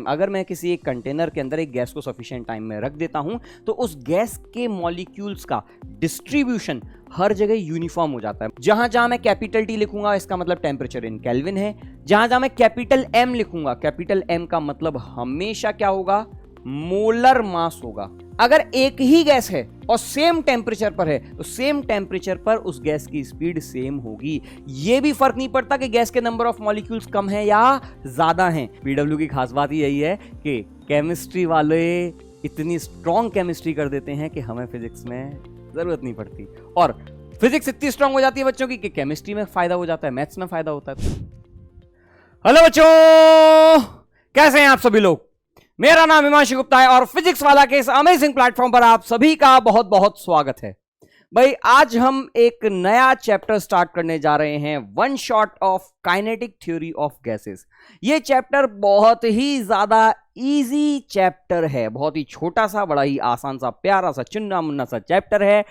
अगर मैं किसी एक कंटेनर के अंदर एक गैस को सफिशिएंट टाइम में रख देता हूं तो उस गैस के मॉलिक्यूल्स का डिस्ट्रीब्यूशन हर जगह यूनिफॉर्म हो जाता है। जहां जहां मैं कैपिटल टी लिखूंगा इसका मतलब टेम्परेचर इन केल्विन है, जहां जहां मैं कैपिटल एम लिखूंगा, कैपिटल एम का मतलब हमेशा क्या होगा, मोलर मास होगा। अगर एक ही गैस है और सेम टेम्परेचर पर है तो सेम टेम्परेचर पर उस गैस की स्पीड सेम होगी। यह भी फर्क नहीं पड़ता कि गैस के नंबर ऑफ मॉलिक्यूल्स कम है या ज्यादा हैं। पीडब्ल्यू की खास बात ही यही है कि केमिस्ट्री वाले इतनी स्ट्रॉन्ग केमिस्ट्री कर देते हैं कि हमें फिजिक्स में जरूरत नहीं पड़ती, और फिजिक्स इतनी स्ट्रॉन्ग हो जाती है बच्चों की कि केमिस्ट्री में फायदा हो जाता है, मैथ्स में फायदा होता है। हेलो बच्चों, कैसे हैं आप सभी लोग? मेरा नाम हिमांशु गुप्ता है और फिजिक्स वाला के इस अमेजिंग प्लेटफॉर्म पर आप सभी का बहुत बहुत स्वागत है। भाई आज हम एक नया चैप्टर स्टार्ट करने जा रहे हैं, one shot of kinetic theory of gases. ये चैप्टर बहुत ही ज्यादा इजी चैप्टर है, बहुत ही छोटा सा, बड़ा ही आसान सा, प्यारा सा, चुन्ना मुन्ना सा चैप्टर है।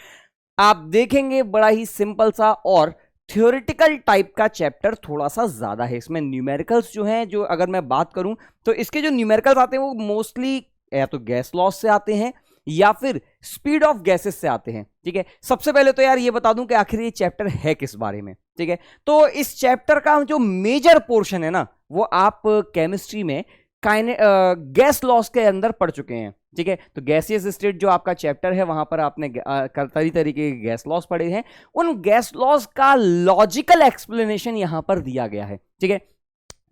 आप देखेंगे बड़ा ही सिंपल सा और थ्योरेटिकल टाइप का चैप्टर थोड़ा सा ज्यादा है। इसमें न्यूमेरिकल्स जो हैं, जो अगर मैं बात करूं तो इसके जो न्यूमेरिकल्स आते हैं वो मोस्टली या तो गैस लॉस से आते हैं या फिर स्पीड ऑफ गैसेस से आते हैं। ठीक है, सबसे पहले तो यार ये बता दूं कि आखिर ये चैप्टर है किस बारे में। ठीक है, तो इस चैप्टर का जो मेजर पोर्शन है ना वो आप केमिस्ट्री में गैस लॉस के अंदर पढ़ चुके हैं। ठीक है, तो गैसियस स्टेट जो आपका चैप्टर है वहां पर आपने कई तरीके के गैस लॉस पढ़े हैं, उन गैस लॉस का लॉजिकल एक्सप्लेनेशन यहां पर दिया गया है। ठीक है,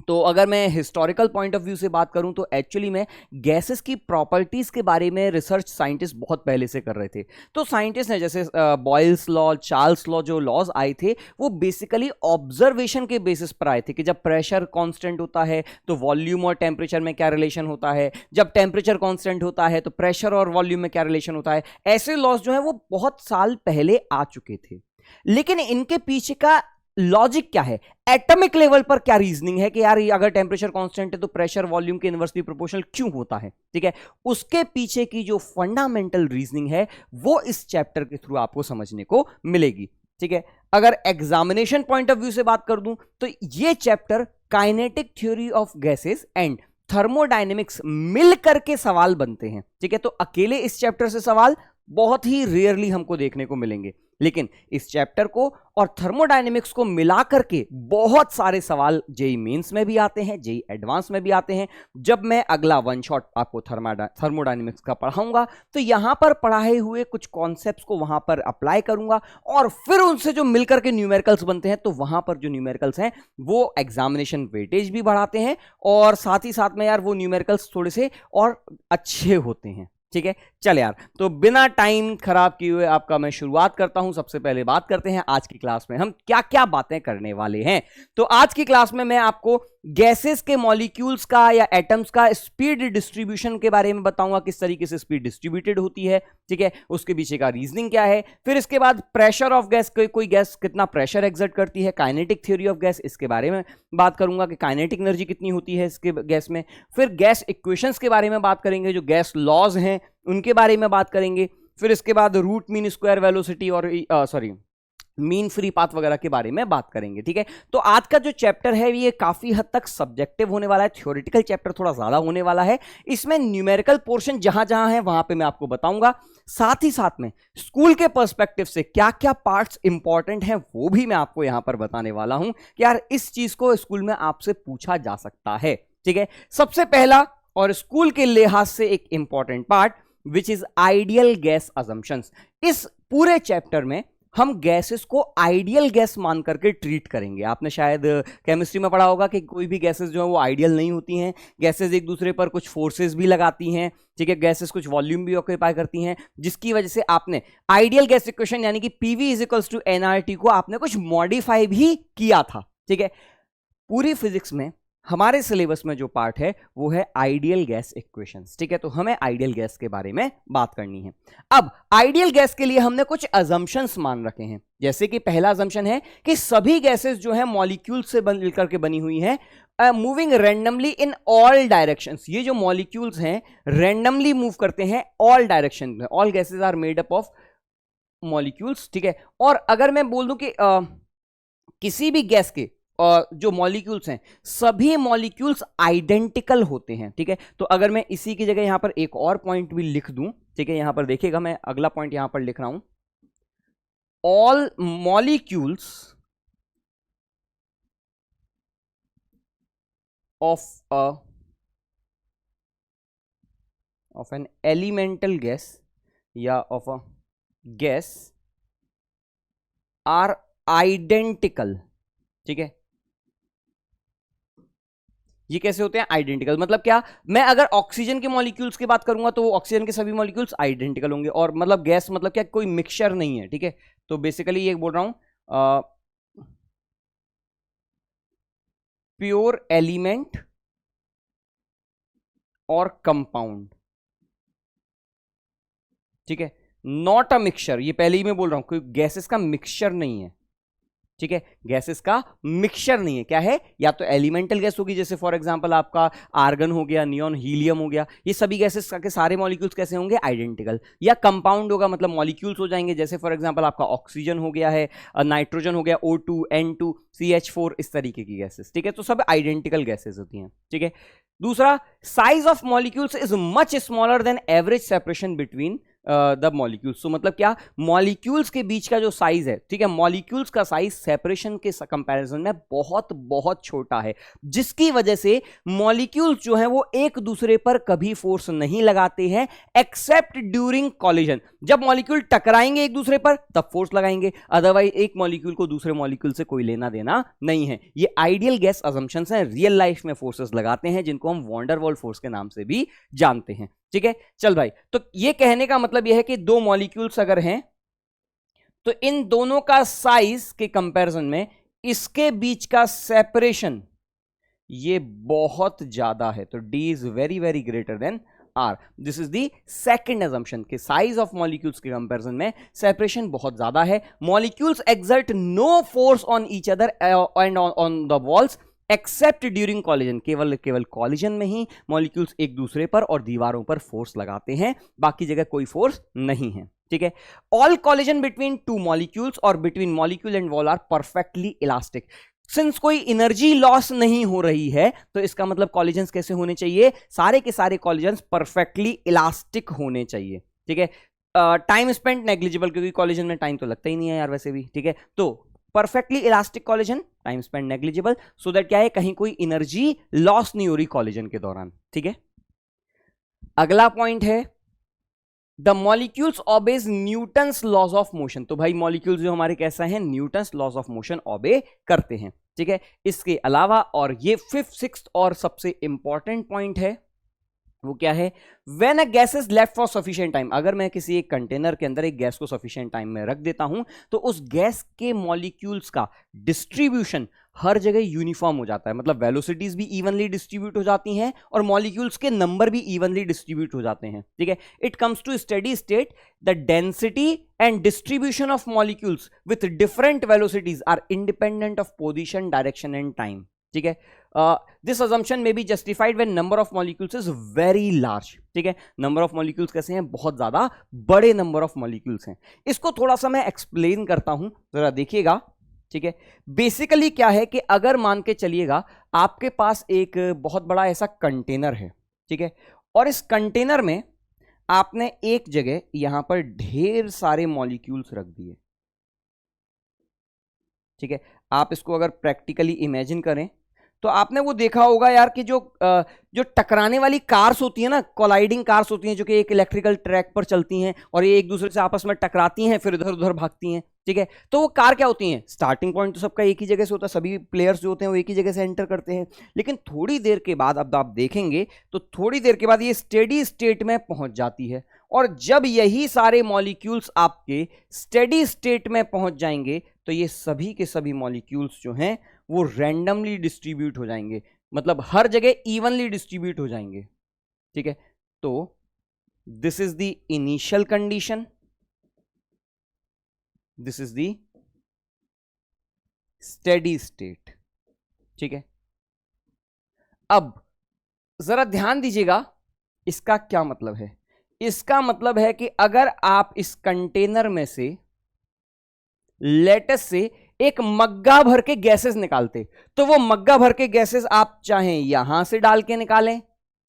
तो अगर मैं हिस्टोरिकल पॉइंट ऑफ व्यू से बात करूं तो एक्चुअली में गैसेस की प्रॉपर्टीज के बारे में रिसर्च साइंटिस्ट बहुत पहले से कर रहे थे। तो साइंटिस्ट ने जैसे बॉयल्स लॉ, चार्ल्स लॉ, जो लॉज आए थे वो बेसिकली ऑब्जर्वेशन के बेसिस पर आए थे कि जब प्रेशर कांस्टेंट होता है तो वॉल्यूम और टेम्परेचर में क्या रिलेशन होता है, जब टेम्परेचर कांस्टेंट होता है तो प्रेशर और वॉल्यूम में क्या रिलेशन होता है। ऐसे लॉज जो है वो बहुत साल पहले आ चुके थे, लेकिन इनके पीछे का लॉजिक क्या है, एटॉमिक लेवल पर क्या रीजनिंग है कि यार अगर टेम्परेचर कांस्टेंट है तो प्रेशर वॉल्यूम के इनवर्सली प्रोपोर्शनल क्यों होता है। ठीक है, उसके पीछे की जो फंडामेंटल रीजनिंग है वो इस चैप्टर के थ्रू आपको समझने को मिलेगी। ठीक है, अगर एग्जामिनेशन पॉइंट ऑफ व्यू से बात कर दूं तो ये chapter kinetic theory of gases and thermodynamics मिल करके सवाल बनते हैं। ठीक है, तो अकेले इस चैप्टर से सवाल बहुत ही रेयरली हमको देखने को मिलेंगे, लेकिन इस चैप्टर को और थर्मोडायनेमिक्स को मिला करके बहुत सारे सवाल जेई मेंस में भी आते हैं, जेई एडवांस में भी आते हैं। जब मैं अगला वन शॉट आपको थर्मोडायनेमिक्स का पढ़ाऊंगा तो यहां पर पढ़ाए हुए कुछ कॉन्सेप्ट्स को वहां पर अप्लाई करूंगा और फिर उनसे जो मिलकर के न्यूमेरिकल्स बनते हैं तो वहां पर जो न्यूमेरिकल्स हैं वो एग्जामिनेशन वेटेज भी बढ़ाते हैं और साथ ही साथ में यार वो न्यूमेरिकल्स थोड़े से और अच्छे होते हैं। ठीक है, चल यार, तो बिना टाइम खराब किए हुए आपका मैं शुरुआत करता हूं। सबसे पहले बात करते हैं आज की क्लास में हम क्या क्या बातें करने वाले हैं। तो आज की क्लास में मैं आपको गैसेस के मॉलिक्यूल्स का या एटम्स का स्पीड डिस्ट्रीब्यूशन के बारे में बताऊंगा, किस तरीके से स्पीड डिस्ट्रीब्यूटेड होती है। ठीक है, उसके पीछे का रीजनिंग क्या है। फिर इसके बाद प्रेशर ऑफ गैस, कोई गैस कितना प्रेशर एक्सर्ट करती है, काइनेटिक थ्योरी ऑफ गैस, इसके बारे में बात करूंगा कि काइनेटिक एनर्जी कितनी होती है इसके गैस में। फिर गैस इक्वेशंस के बारे में बात करेंगे, जो गैस लॉज हैं उनके बारे में बात करेंगे। फिर इसके बाद रूट मीन स्क्वायर वेलोसिटी और मीन फ्री पाथ वगैरह के बारे में बात करेंगे। ठीक है, तो आज का जो चैप्टर है ये काफी हद तक सब्जेक्टिव होने वाला है, थ्योरेटिकल चैप्टर थोड़ा ज्यादा होने वाला है। इसमें न्यूमेरिकल पोर्शन जहां जहां है वहां पे मैं आपको बताऊंगा, साथ ही साथ में स्कूल के पर्सपेक्टिव से क्या क्या पार्ट्स इंपॉर्टेंट हैं वो भी मैं आपको यहां पर बताने वाला हूं कि यार इस चीज को स्कूल में आपसे पूछा जा सकता है। ठीक है, सबसे पहला और स्कूल के लिहाज से एक important part which is ideal gas assumptions. इस पूरे चैप्टर में हम गैसेस को आइडियल गैस मान करके ट्रीट करेंगे। आपने शायद केमिस्ट्री में पढ़ा होगा कि कोई भी गैसेस जो है वो आइडियल नहीं होती हैं, गैसेस एक दूसरे पर कुछ फोर्सेस भी लगाती हैं। ठीक है, गैसेस कुछ वॉल्यूम भी ऑक्यूपाई करती हैं, जिसकी वजह से आपने आइडियल गैस इक्वेशन यानी कि PV is equals to NRT को आपने कुछ मॉडिफाई भी किया था। ठीक है, पूरी फिजिक्स में हमारे सिलेबस में जो पार्ट है वो है आइडियल गैस इक्वेशंस। ठीक है, तो हमें आइडियल गैस के बारे में बात करनी है। अब आइडियल गैस के लिए हमने कुछ अजम्पशंस मान रखे हैं, जैसे कि पहला अजम्पशन है कि सभी गैसेस जो है मॉलिक्यूल से मिलकर के बनी हुई हैं, moving randomly in all directions. ये जो मॉलिक्यूल्स हैं रैंडमली मूव करते हैं ऑल डायरेक्शन में। All gases are made up of molecules. ठीक है, और अगर मैं बोल दूं कि किसी भी गैस के जो मॉलिक्यूल्स हैं सभी मॉलिक्यूल्स आइडेंटिकल होते हैं, ठीक है। तो अगर मैं इसी की जगह यहां पर एक और पॉइंट भी लिख दूं, ठीक है, यहां पर देखिएगा मैं अगला पॉइंट यहां पर लिख रहा हूं, all molecules of an elemental gas या of a gas are identical, ठीक है। ये कैसे होते हैं आइडेंटिकल, मतलब क्या, मैं अगर ऑक्सीजन के मॉलिक्यूल्स की बात करूंगा तो ऑक्सीजन के सभी मॉलिक्यूल्स आइडेंटिकल होंगे, और मतलब गैस मतलब क्या, कोई मिक्सचर नहीं है, ठीक है। तो बेसिकली ये बोल रहा हूं प्योर एलिमेंट और कंपाउंड, ठीक है, नॉट अ मिक्सचर। ये पहले ही मैं बोल रहा हूं कोई गैसेस का मिक्सचर नहीं है, ठीक है, गैसेस का मिक्सचर नहीं है। क्या है, या तो एलिमेंटल गैस होगी, जैसे फॉर एग्जांपल आपका आर्गन हो गया, नियॉन, हीलियम हो गया, ये सभी गैसेस के सारे मॉलिक्यूल्स कैसे होंगे आइडेंटिकल, या कंपाउंड होगा, मतलब मॉलिक्यूल्स हो जाएंगे, जैसे फॉर एग्जांपल आपका ऑक्सीजन हो गया है, नाइट्रोजन हो गया, O2, N2, CH4, इस तरीके की गैसेस, ठीक है। तो सब आइडेंटिकल गैसेस होती हैं, ठीक है। दूसरा, size of molecules is much smaller than average separation between the molecules. तो मतलब क्या, मॉलिक्यूल्स के बीच का जो साइज है, ठीक है, मॉलिक्यूल्स का साइज सेपरेशन के कंपैरिजन में बहुत बहुत छोटा है, जिसकी वजह से मॉलिक्यूल्स जो है वो एक दूसरे पर कभी फोर्स नहीं लगाते हैं एक्सेप्ट ड्यूरिंग कॉलिजन। जब मॉलिक्यूल टकराएंगे एक दूसरे पर तब फोर्स लगाएंगे, अदरवाइज एक मॉलिक्यूल को दूसरे मॉलिक्यूल से कोई लेना देना नहीं है। ये आइडियल गैस अजम्पशंस हैं, रियल लाइफ में फोर्सेस लगाते हैं जिनको हम वॉन डेर वाल्स फोर्स के नाम से भी जानते हैं, ठीक है। चल भाई, तो ये कहने का मतलब यह है कि दो मॉलिक्यूल्स अगर हैं तो इन दोनों का साइज के कंपैरिजन में इसके बीच का सेपरेशन ये बहुत ज्यादा है, तो D is very very greater than R। This is the second assumption कि साइज ऑफ मॉलिक्यूल्स के कंपैरिजन में सेपरेशन बहुत ज्यादा है। Molecules exert no force on each other and on the walls except during collision. केवल collision में ही molecules एक दूसरे पर और दीवारों पर फोर्स लगाते हैं, बाकी जगह कोई फोर्स नहीं है, ठीक है। All collision between two molecules और between molecule and wall are perfectly elastic. Since कोई एनर्जी लॉस नहीं हो रही है तो इसका मतलब कॉलिजन्स कैसे होने चाहिए, सारे के सारे कॉलिजन्स परफेक्टली इलास्टिक होने चाहिए, ठीक है। टाइम स्पेंड नेग्लिजिबल, क्योंकि कॉलिजन में टाइम तो लगता ही नहीं है यार वैसे भी, ठीक है। तो perfectly elastic collision, time spend negligible, so that क्या है, कहीं कोई एनर्जी लॉस नहीं हो रही कॉलिजन के दौरान, ठीक है। अगला पॉइंट है the molecules obey Newton's laws of motion. तो भाई मॉलिक्यूल्स जो हमारे कैसा है, Newton's laws of motion obey करते हैं, ठीक है। इसके अलावा, और ये फिफ्थ सिक्स्थ और सबसे इंपॉर्टेंट पॉइंट है, वो क्या है, when a gas is left for sufficient time. अगर मैं किसी एक कंटेनर के अंदर एक गैस को सफिशिएंट टाइम में रख देता हूं तो उस गैस के मॉलिक्यूल्स का डिस्ट्रीब्यूशन हर जगह यूनिफॉर्म हो जाता है, मतलब वेलोसिटीज भी इवनली डिस्ट्रीब्यूट हो जाती हैं और मॉलिक्यूल्स के नंबर भी इवनली डिस्ट्रीब्यूट हो जाते हैं, ठीक है। It comes to steady state the density and distribution of molecules with different velocities are independent of position, direction and time, ठीक है। दिस assumption may be justified when number of molecules is very large, ठीक है। Number of molecules कैसे हैं, बहुत ज्यादा बड़े नंबर ऑफ मॉलिक्यूल्स हैं। इसको थोड़ा सा मैं एक्सप्लेन करता हूं, जरा देखिएगा, ठीक है। बेसिकली क्या है कि अगर मान के चलिएगा आपके पास एक बहुत बड़ा ऐसा कंटेनर है, ठीक है, और इस कंटेनर में आपने एक जगह यहां पर ढेर सारे मॉलिक्यूल्स रख दिए, ठीक है। आप इसको अगर प्रैक्टिकली इमेजिन करें तो आपने वो देखा होगा यार कि जो टकराने वाली कार्स होती है ना, कोलाइडिंग कार्स होती हैं जो कि एक इलेक्ट्रिकल ट्रैक पर चलती हैं और ये एक दूसरे से आपस में टकराती हैं फिर इधर उधर भागती हैं, ठीक है। तो वो कार क्या होती हैं, स्टार्टिंग पॉइंट तो सबका एक ही जगह से होता है, सभी प्लेयर्स जो होते हैं वो एक ही जगह से एंटर करते हैं, लेकिन थोड़ी देर के बाद, अब आप देखेंगे तो थोड़ी देर के बाद ये स्टेडी स्टेट में पहुंच जाती है, और जब यही सारे मॉलिक्यूल्स आपके स्टेडी स्टेट में पहुंच जाएंगे तो ये सभी के सभी मॉलिक्यूल्स जो हैं वो रैंडमली डिस्ट्रीब्यूट हो जाएंगे, मतलब हर जगह इवनली डिस्ट्रीब्यूट हो जाएंगे, ठीक है। तो this is the initial condition, this is the steady state, ठीक है। अब जरा ध्यान दीजिएगा इसका क्या मतलब है। इसका मतलब है कि अगर आप इस कंटेनर में से लेटस से एक मग्गा भर के गैसेस निकालते, तो वो मग्गा भर के गैसेस आप चाहे यहां से डाल के निकालें,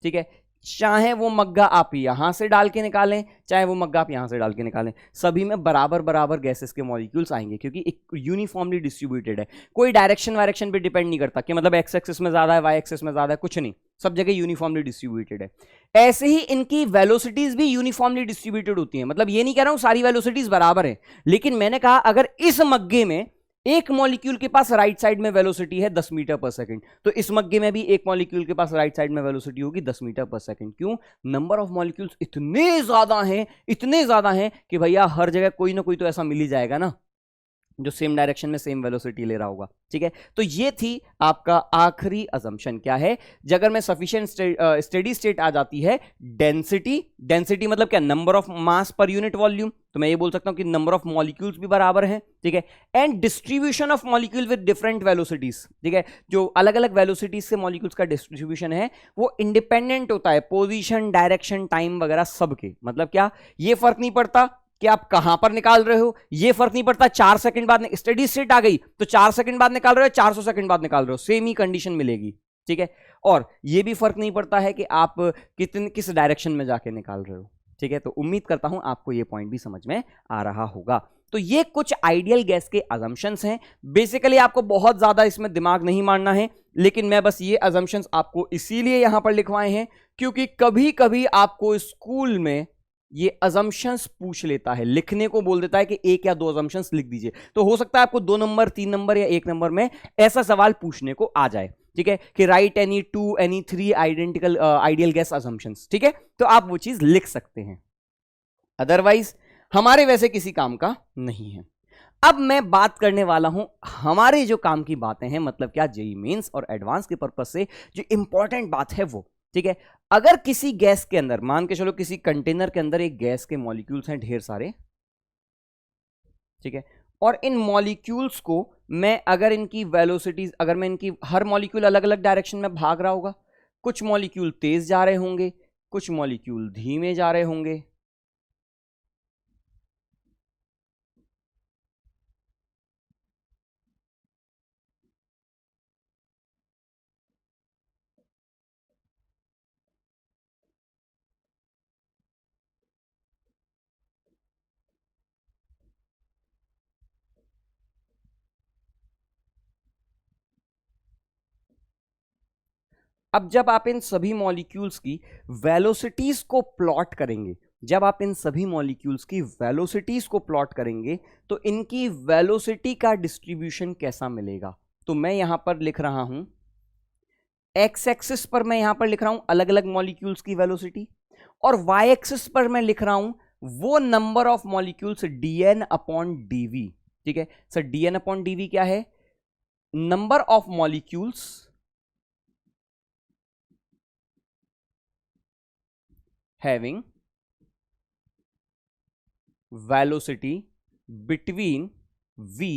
ठीक है, चाहे वो मग्गा आप यहां से डाल के निकालें, चाहे वो मग्गा आप यहां से डाल के निकालें, सभी में बराबर बराबर गैसेस के मॉलिक्यूल्स आएंगे, क्योंकि एक यूनिफॉर्मली डिस्ट्रीब्यूटेड है। कोई डायरेक्शन वायरेक्शन पे डिपेंड नहीं करता कि मतलब एक्स एक्सिस में ज्यादा है, वाई एक्सिस में ज्यादा है, कुछ नहीं, सब जगह यूनिफॉर्मली डिस्ट्रीब्यूटेड है। ऐसे ही इनकी वेलोसिटीज भी यूनिफॉर्मली डिस्ट्रीब्यूटेड होती हैं। मतलब ये नहीं कह रहा हूं सारी वेलोसिटीज बराबर है, लेकिन मैंने कहा अगर इस मग्गे में एक मॉलिक्यूल के पास राइट साइड में वेलोसिटी है 10 मीटर पर सेकंड, तो इस मग्गे में भी एक मॉलिक्यूल के पास राइट साइड में वेलोसिटी होगी 10 मीटर पर सेकंड। क्यों? नंबर ऑफ मॉलिक्यूल्स इतने ज्यादा हैं कि भैया हर जगह कोई ना कोई तो ऐसा मिल ही जाएगा ना जो सेम डायरेक्शन में सेम वेलोसिटी ले रहा होगा। ठीक है, तो ये थी आपका आखिरी अजम्पशन। क्या है? अगर मैं सफिशिएंट स्टेडी स्टेट आ जाती है डेंसिटी मतलब क्या? नंबर ऑफ मास पर यूनिट वॉल्यूम, तो मैं ये बोल सकता हूं कि नंबर ऑफ मॉलिक्यूल्स भी बराबर हैं। ठीक है, and distribution of molecule with different velocities. ठीक है, जो अलग अलग वेलोसिटीज से मॉलिक्यूल्स का डिस्ट्रीब्यूशन है वो इंडिपेंडेंट होता है पोजीशन, डायरेक्शन, टाइम वगैरह सबके। मतलब क्या? ये फर्क नहीं पड़ता कि आप कहां पर निकाल रहे हो, ये फर्क नहीं पड़ता 4 सेकंड बाद स्टेडी स्टेट आ गई तो 4 सेकंड बाद निकाल रहे हो, 400 सेकंड बाद निकाल रहे हो, सेम ही कंडीशन मिलेगी। ठीक है, और ये भी फर्क नहीं पड़ता है कि आप किस डायरेक्शन में जाके निकाल रहे हो। ठीक है, तो उम्मीद करता हूं आपको ये पॉइंट भी समझ में आ रहा होगा। तो ये कुछ आइडियल गैस के अजम्पशंस हैं। बेसिकली आपको बहुत ज्यादा इसमें दिमाग नहीं मारना है, लेकिन मैं बस ये अजम्पशंस आपको इसीलिए यहां पर लिखवाए हैं क्योंकि कभी कभी आपको स्कूल में ये अजम्पशंस पूछ लेता है, लिखने को बोल देता है कि एक या दो अजम्पशंस लिख दीजिए। तो हो सकता है आपको 2 नंबर, 3 नंबर या 1 नंबर में ऐसा सवाल पूछने को आ जाए। ठीक है, कि right any 2 any 3 identical ideal gas assumptions. ठीक है, तो आप वो चीज लिख सकते हैं, अदरवाइज हमारे वैसे किसी काम का नहीं है। अब मैं बात करने वाला हूं हमारे जो काम की बातें हैं, मतलब क्या, जेईई मेंस और एडवांस के पर्पस से जो इंपॉर्टेंट बात है वो। ठीक है, अगर किसी गैस के अंदर, मान के चलो किसी कंटेनर के अंदर एक गैस के मॉलिक्यूल्स हैं ढेर सारे, ठीक है, और इन मॉलिक्यूल्स को मैं अगर इनकी वेलोसिटीज, अगर मैं इनकी हर मॉलिक्यूल अलग अलग डायरेक्शन में भाग रहा होगा, कुछ मॉलिक्यूल तेज जा रहे होंगे, कुछ मॉलिक्यूल धीमे जा रहे होंगे। अब जब आप इन सभी मॉलिक्यूल्स की वेलोसिटीज को प्लॉट करेंगे, जब आप इन सभी मॉलिक्यूल्स की वेलोसिटीज को प्लॉट करेंगे तो इनकी वेलोसिटी का डिस्ट्रीब्यूशन कैसा मिलेगा? तो मैं यहां पर लिख रहा हूं एक्स एक्सिस पर, मैं यहां पर लिख रहा हूं अलग अलग मॉलिक्यूल्स की वेलोसिटी, और वाई एक्सिस पर मैं लिख रहा हूं वो number of molecules dn upon dv। ठीक है सर, dn अपॉन dv क्या है? Number of molecules having velocity between v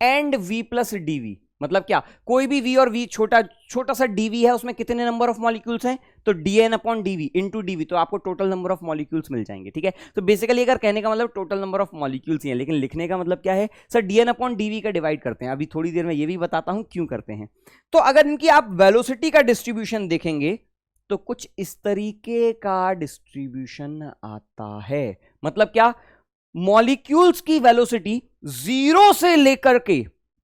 and v plus dv। मतलब क्या? कोई भी v और v, छोटा छोटा सा dv है, उसमें कितने नंबर ऑफ मॉलिक्यूल्स हैं? तो dn upon dv into dv, तो आपको टोटल नंबर ऑफ मॉलिक्यूल्स मिल जाएंगे। ठीक है, तो बेसिकली अगर कहने का मतलब टोटल नंबर ऑफ मॉलिक्यूल्स ही है, लेकिन लिखने का मतलब क्या है सर? dn अपॉन dv का डिवाइड करते हैं। अभी थोड़ी देर में ये भी बताता हूं क्यों करते हैं। तो अगर इनकी आप वेलोसिटी का डिस्ट्रीब्यूशन देखेंगे तो कुछ इस तरीके का डिस्ट्रीब्यूशन आता है। मतलब क्या? मॉलिक्यूल्स की वेलोसिटी 0 से लेकर के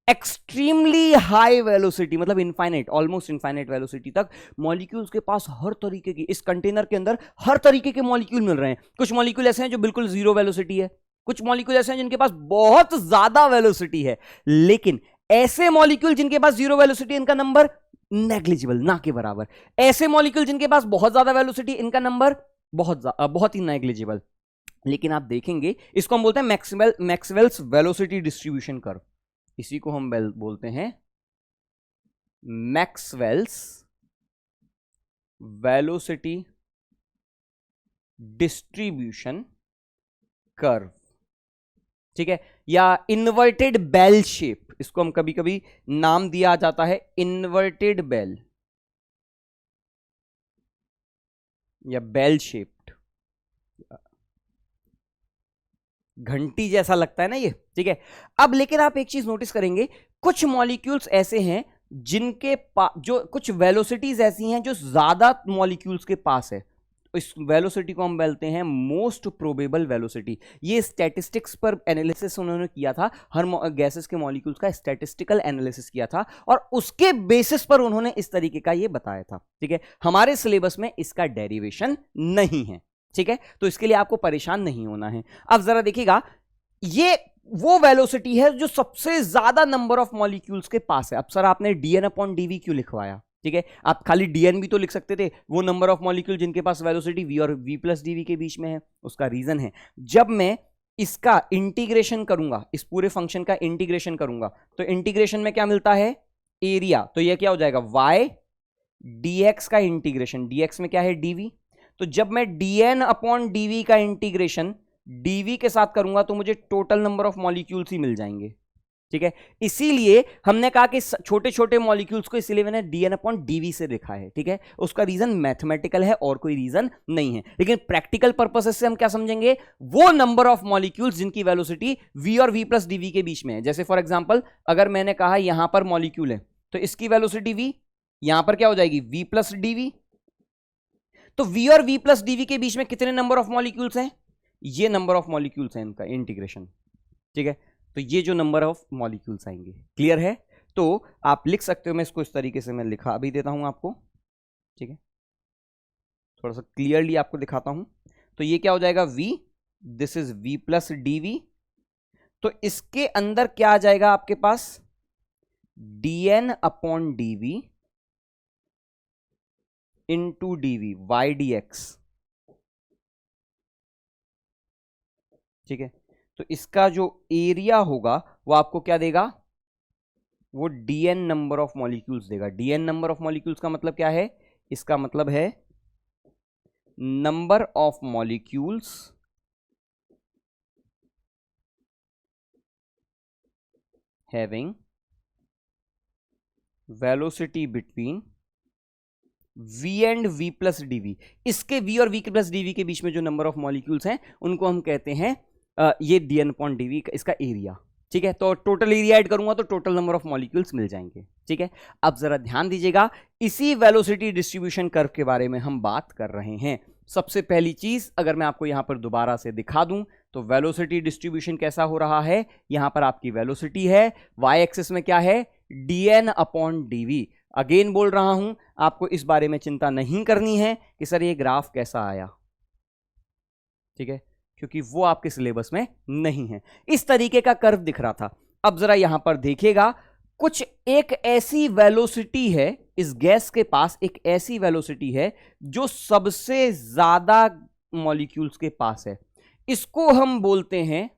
एक्सट्रीमली हाई वेलोसिटी, मतलब इनफाइनाइट, ऑलमोस्ट इनफाइनाइट वेलोसिटी तक मॉलिक्यूल्स के पास हर तरीके की, इस कंटेनर के अंदर हर तरीके के मॉलिक्यूल मिल रहे हैं। कुछ मॉलिक्यूल ऐसे हैं जो बिल्कुल 0 वेलोसिटी है, कुछ मॉलिक्यूल ऐसे हैं जिनके पास बहुत ज्यादा वेलोसिटी है, लेकिन ऐसे मॉलिक्यूल जिनके पास 0 वेलोसिटी, इनका नंबर नेग्लिजिबल, ना के बराबर। ऐसे मॉलिक्यूल जिनके पास बहुत ज्यादा वेलोसिटी, इनका नंबर बहुत ही नेग्लिजिबल। लेकिन आप देखेंगे इसको हम बोलते हैं मैक्सवेल्स वेलोसिटी डिस्ट्रीब्यूशन कर्व। इसी को हम बोलते हैं मैक्सवेल्स वेलोसिटी डिस्ट्रीब्यूशन कर्व। ठीक है, या इन्वर्टेड बेल शेप, इसको हम कभी कभी नाम दिया जाता है इन्वर्टेड बेल या बेल शेप्ड। घंटी जैसा लगता है ना ये, ठीक है। अब लेकिन आप एक चीज नोटिस करेंगे, कुछ मॉलिक्यूल्स ऐसे हैं जिनके जो कुछ वेलोसिटीज ऐसी हैं जो ज्यादा मॉलिक्यूल्स के पास है, इस वेलोसिटी को हम बोलते हैं मोस्ट प्रोबेबल वेलोसिटी। ये स्टैटिस्टिक्स पर एनालिसिस उन्होंने किया था, हर गैसेस के मॉलिक्यूल्स का स्टैटिस्टिकल एनालिसिस किया था और उसके बेसिस पर उन्होंने इस तरीके का ये बताया था, ठीक है। हमारे सिलेबस में इसका डेरिवेशन नहीं है, ठीक है, तो इसके लिए आपको परेशान नहीं होना है। अब जरा देखिएगा, ये वो वेलोसिटी है जो सबसे ज्यादा नंबर ऑफ मॉलिक्यूल्स के पास है। अब सर आपने dn अपॉन dv क्यों लिखवाया, ठीक है, आप खाली dn भी तो लिख सकते थे, वो नंबर ऑफ मॉलिक्यूल जिनके पास वेलोसिटी v और v प्लस dv के बीच में है। उसका रीजन है, जब मैं इसका इंटीग्रेशन करूंगा, इस पूरे फंक्शन का इंटीग्रेशन करूंगा, तो इंटीग्रेशन में क्या मिलता है, एरिया। तो यह क्या हो जाएगा, y dx का इंटीग्रेशन, dx में क्या है dv। तो जब मैं dn अपॉन dv का इंटीग्रेशन dv के साथ करूंगा तो मुझे टोटल नंबर ऑफ मॉलिक्यूल्स ही मिल जाएंगे, ठीक है। इसीलिए हमने कहा कि छोटे छोटे मॉलिक्यूल्स को इसीलिए मैंने dn अपॉन dv से लिखा है, ठीक है। उसका रीजन मैथमेटिकल है और कोई रीजन नहीं है, लेकिन प्रैक्टिकल पर्पसेस से हम क्या समझेंगे, वो नंबर ऑफ मॉलिक्यूल्स जिनकी वेलोसिटी v और v प्लस dv के बीच में है। जैसे फॉर एग्जांपल अगर मैंने कहा यहां पर मॉलिक्यूल है तो इसकी वेलोसिटी v, यहां पर क्या हो जाएगी v प्लस dv। तो v और v प्लस dv के बीच में कितने नंबर ऑफ मॉलिक्यूल्स हैं, ये नंबर ऑफ मॉलिक्यूल्स हैं इनका इंटीग्रेशन, ठीक है। तो ये जो नंबर ऑफ मॉलिक्यूल्स आएंगे, क्लियर है। तो आप लिख सकते हो, मैं इसको इस तरीके से मैं लिखा भी देता हूं आपको, ठीक है, थोड़ा सा क्लियरली आपको दिखाता हूं। तो ये क्या हो जाएगा v, this is v plus dv। तो इसके अंदर क्या आ जाएगा आपके पास, dn upon dv into dv y dx, ठीक है। तो इसका जो एरिया होगा वो आपको क्या देगा, वो dn नंबर ऑफ मॉलिक्यूल्स देगा। dn नंबर ऑफ मॉलिक्यूल्स का मतलब क्या है, इसका मतलब है number of molecules having velocity between v and v plus dv। इसके v और v प्लस dv के बीच में जो नंबर ऑफ मॉलिक्यूल्स हैं उनको हम कहते हैं ये dn अपॉन dv इसका एरिया, ठीक है। तो टोटल एरिया ऐड करूंगा तो टोटल नंबर ऑफ मॉलिक्यूल्स मिल जाएंगे, ठीक है। अब जरा ध्यान दीजिएगा, इसी वेलोसिटी डिस्ट्रीब्यूशन कर्व के बारे में हम बात कर रहे हैं। सबसे पहली चीज अगर मैं आपको यहां पर दोबारा से दिखा दूं तो वेलोसिटी डिस्ट्रीब्यूशन कैसा हो रहा है, यहां पर आपकी वेलोसिटी है, वाई एक्सिस में क्या है, dn अपॉन dv। अगेन बोल रहा हूं, आपको इस बारे में चिंता नहीं करनी है कि सर ये ग्राफ कैसा आया, ठीक है, क्योंकि वो आपके सिलेबस में नहीं है। इस तरीके का कर्व दिख रहा था। अब जरा यहां पर देखिएगा, कुछ एक ऐसी वेलोसिटी है इस गैस के पास, एक ऐसी वेलोसिटी है जो सबसे ज्यादा मॉलिक्यूल्स के पास है। इसको हम बोलते हैं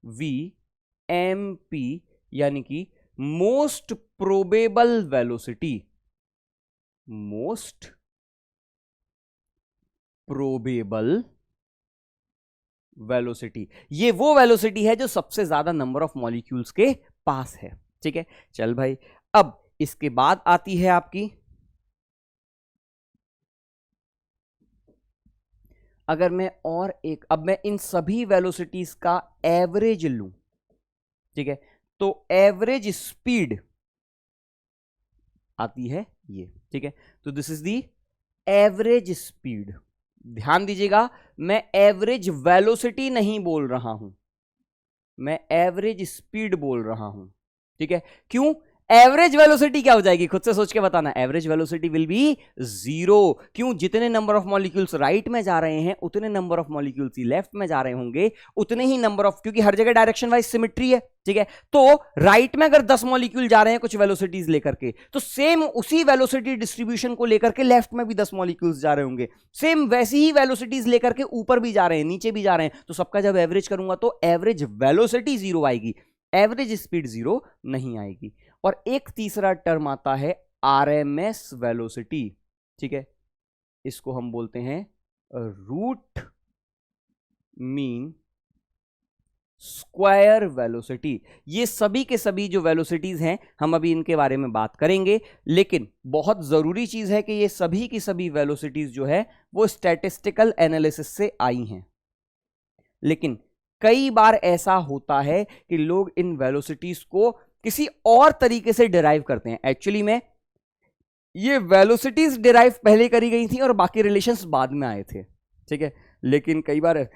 VMP, यानी कि most probable velocity, most probable velocity. ये वो वेलोसिटी है जो सबसे ज्यादा नंबर ऑफ मॉलिक्यूल्स के पास है, ठीक है। चल भाई, अब इसके बाद आती है आपकी, अगर मैं और एक, अब मैं इन सभी वेलोसिटीज का एवरेज लूं, ठीक है, तो एवरेज स्पीड आती है ये, ठीक है। तो this is the average speed. ध्यान दीजिएगा, मैं एवरेज वेलोसिटी नहीं बोल रहा हूं, मैं एवरेज स्पीड बोल रहा हूं, ठीक है। क्यों, एवरेज वेलोसिटी क्या हो जाएगी, खुद से सोच के बताना, average velocity will be zero. क्यों, जितने नंबर ऑफ मॉलिक्यूल्स राइट में जा रहे हैं उतने number of molecules he left में जा रहे होंगे, उतने ही नंबर ऑफ, क्योंकि हर जगह डायरेक्शन वाइज सिमेट्री है, ठीक है। तो राइट में अगर 10 मॉलिक्यूल जा रहे हैं कुछ वेलोसिटीज लेकर के, तो सेम उसी वेलोसिटी डिस्ट्रीब्यूशन को लेकर के लेफ्ट में भी 10 मॉलिक्यूल्स जा रहे होंगे, सेम वैसी ही वेलोसिटीज लेकर के ऊपर भी जा रहे हैं, नीचे भी जा रहे हैं, तो सबका जब एवरेज करूंगा तो एवरेज वेलोसिटी जीरो आएगी, एवरेज स्पीड जीरो नहीं आएगी। और एक तीसरा टर्म आता है आरएमएस वेलोसिटी, ठीक है, इसको हम बोलते हैं रूट मीन स्क्वायर वेलोसिटी। ये सभी के सभी जो वेलोसिटीज हैं हम अभी इनके बारे में बात करेंगे, लेकिन बहुत जरूरी चीज है कि ये सभी की सभी वेलोसिटीज जो है वो स्टैटिस्टिकल एनालिसिस से आई हैं। लेकिन कई बार ऐसा होता है कि लोग इन वेलोसिटीज को किसी और तरीके से डिराइव करते हैं। एक्चुअली में ये वेलोसिटीज डिराइव पहले करी गई थी और बाकी रिलेशंस बाद में आए थे, ठीक है। लेकिन कई बार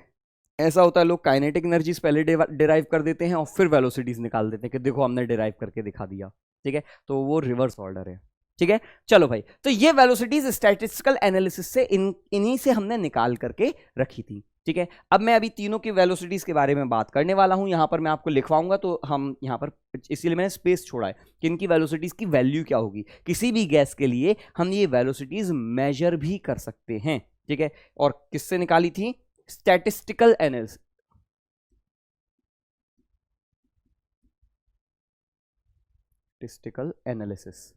ऐसा होता है लोग काइनेटिक एनर्जीज पहले डिराइव कर देते हैं और फिर वेलोसिटीज निकाल देते हैं कि देखो हमने डिराइव करके दिखा दिया, ठीक है। तो वो रिवर्स ऑर्डर है, ठीक है। चलो भाई, तो ये वेलोसिटीज स्टैटिस्टिकल एनालिसिस से इन्हीं से हमने निकाल करके रखी थी, ठीक है। अब मैं अभी तीनों की वेलोसिटीज के बारे में बात करने वाला हूं। यहां पर मैं आपको लिखवाऊंगा, तो हम यहां पर इसीलिए मैंने स्पेस छोड़ा है कि इनकी वेलोसिटीज की वैल्यू क्या होगी। किसी भी गैस के लिए हम ये वेलोसिटीज मेजर भी कर सकते हैं, ठीक है। और किससे निकाली थी? स्टैटिस्टिकल एनालिसिस, स्टैटिस्टिकल एनालिसिस,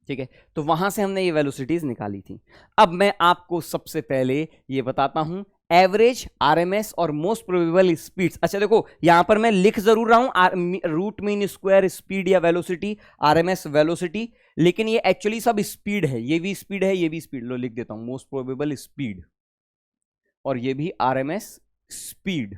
ठीक है। तो वहां से हमने ये वेलोसिटीज निकाली थी। अब मैं आपको सबसे पहले ये बताता हूं एवरेज, आरएमएस और मोस्ट प्रोबेबल स्पीड्स। अच्छा देखो, यहां पर मैं लिख जरूर रहा हूं रूट मीन स्क्वायर स्पीड या वेलोसिटी, आरएमएस वेलोसिटी, लेकिन ये एक्चुअली सब स्पीड है। ये भी स्पीड है, ये भी स्पीड। लो लिख देता हूं, मोस्ट प्रोबेबल स्पीड और ये भी आरएमएस स्पीड,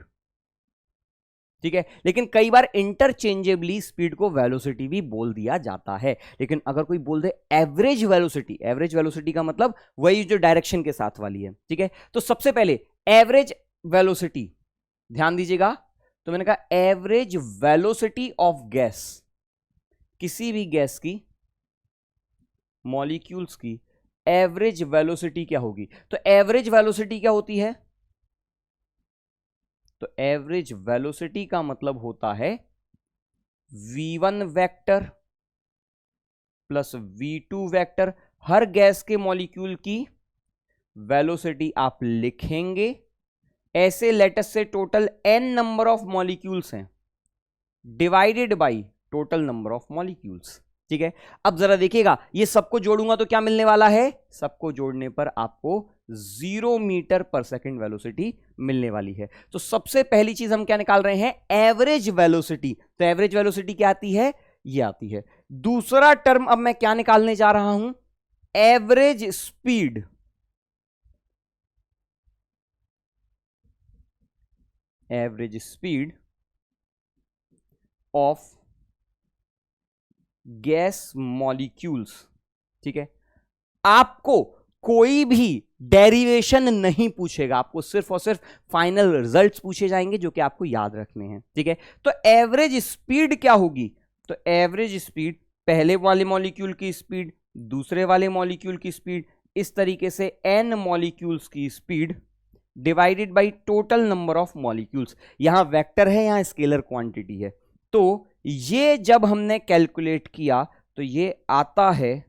ठीक है। लेकिन कई बार इंटरचेंजेबली स्पीड को वेलोसिटी भी बोल दिया जाता है। लेकिन अगर कोई बोल दे एवरेज वेलोसिटी, एवरेज वेलोसिटी का मतलब वही जो डायरेक्शन के साथ वाली है, ठीक है। तो सबसे पहले एवरेज वेलोसिटी ध्यान दीजिएगा। तो मैंने कहा एवरेज वेलोसिटी ऑफ गैस, किसी भी गैस की, मॉलिक्यूल्स की एवरेज वेलोसिटी क्या होगी? तो एवरेज वेलोसिटी क्या होती है? तो एवरेज वेलोसिटी का मतलब होता है v1 vector plus v2 vector. हर गैस के मॉलिक्यूल की वेलोसिटी आप लिखेंगे ऐसे, लेटस से total n number of molecules हैं divided by total number of molecules, ठीक है। अब जरा देखिएगा, ये सबको जोड़ूंगा तो क्या मिलने वाला है? सबको जोड़ने पर आपको 0 मीटर पर सेकंड वेलोसिटी मिलने वाली है। तो सबसे पहली चीज हम क्या निकाल रहे हैं? Average velocity. तो एवरेज वेलोसिटी क्या आती है? ये आती है। दूसरा टर्म अब मैं क्या निकालने जा रहा हूं? Average speed. Average speed of gas molecules, ठीक है। आपको कोई भी डेरिवेशन नहीं पूछेगा, आपको सिर्फ और सिर्फ फाइनल रिजल्ट्स पूछे जाएंगे जो कि आपको याद रखने हैं, ठीक है। तो एवरेज स्पीड क्या होगी? तो एवरेज स्पीड पहले वाले मॉलिक्यूल की स्पीड, दूसरे वाले मॉलिक्यूल की स्पीड, इस तरीके से n मॉलिक्यूल्स की speed divided by total number of molecules. यहां वेक्टर है, यहां स्केलर क्वांटिटी है। तो ये जब हमने कैलकुलेट किया तो ये आता है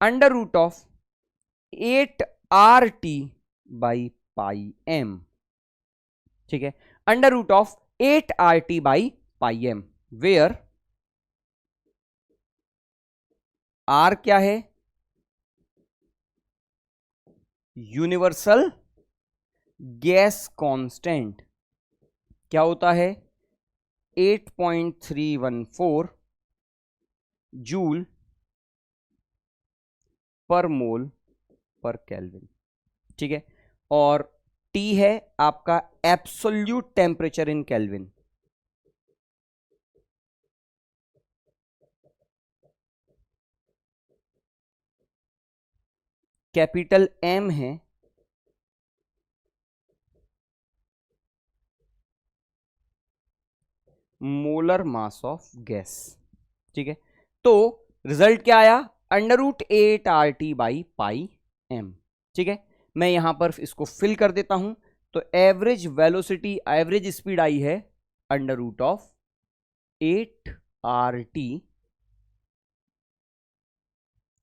under root of 8RT by pi M, ठीक है। Under root of 8RT by pi M, where R क्या है? Universal gas constant. क्या होता है? 8.314 जूल पर मोल पर केल्विन, ठीक है। और T है आपका absolute temperature in Kelvin. Capital M है मोलर मास ऑफ गैस, ठीक है। तो रिजल्ट क्या आया? Under root 8RT by pi M, ठीक है। मैं यहां पर इसको फिल कर देता हूं। तो एवरेज वेलोसिटी, एवरेज स्पीड आई है under root of 8RT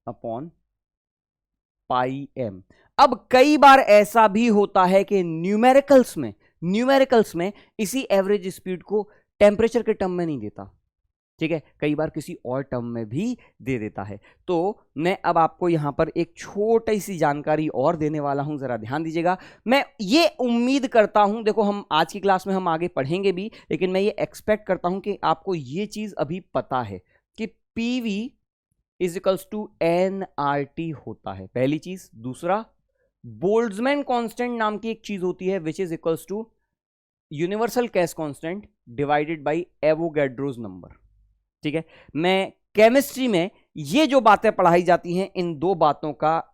upon pi M. अब कई बार ऐसा भी होता है कि न्यूमेरिकल्स में इसी एवरेज स्पीड को टेम्परेचर के टर्म में नहीं देता, ठीक है, कई बार किसी और टर्म में भी दे देता है। तो मैं अब आपको यहां पर एक छोटी सी जानकारी और देने वाला हूं, जरा ध्यान दीजिएगा। मैं ये उम्मीद करता हूं, देखो हम आज की क्लास में हम आगे पढ़ेंगे भी, लेकिन मैं ये एक्सपेक्ट करता हूं कि आपको ये चीज अभी पता है कि PV is equals to NRT होता है, पहली चीज। दूसरा, बोल्ट्जमैन कांस्टेंट नाम की एक चीज होती है which is equals to universal gas constant divided by Avogadro's number. ठीक है, मैं केमिस्ट्री में ये जो बातें पढ़ाई जाती हैं, इन दो बातों का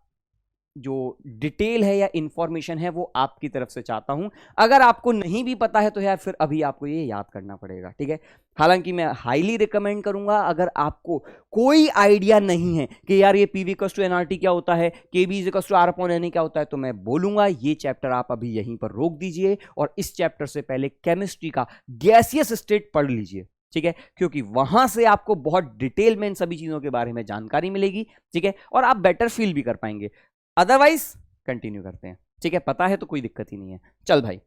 जो डिटेल है या इंफॉर्मेशन है वो आपकी तरफ से चाहता हूं। अगर आपको नहीं भी पता है तो यार फिर अभी आपको ये याद करना पड़ेगा। ठीक है, हालांकि मैं हाईली रिकमेंड करूंगा, अगर आपको कोई आइडिया नहीं है कि यार ये पीवी इक्वल्स टू एनआरटी क्या होता है, KB is equals to R upon N क्या होता है, तो मैं बोलूंगा ये चैप्टर आप अभी यहीं पर रोक दीजिए और इस चैप्टर से पहले केमिस्ट्री का गैसियस स्टेट पढ़ लीजिए। ठीक है, क्योंकि वहां से आपको बहुत डिटेल में इन सभी चीजों के बारे में जानकारी मिलेगी। ठीक है, और आप बेटर फील भी कर पाएंगे। अदरवाइज कंटिन्यू करते हैं। ठीक है, पता है तो कोई दिक्कत ही नहीं है। चल भाई,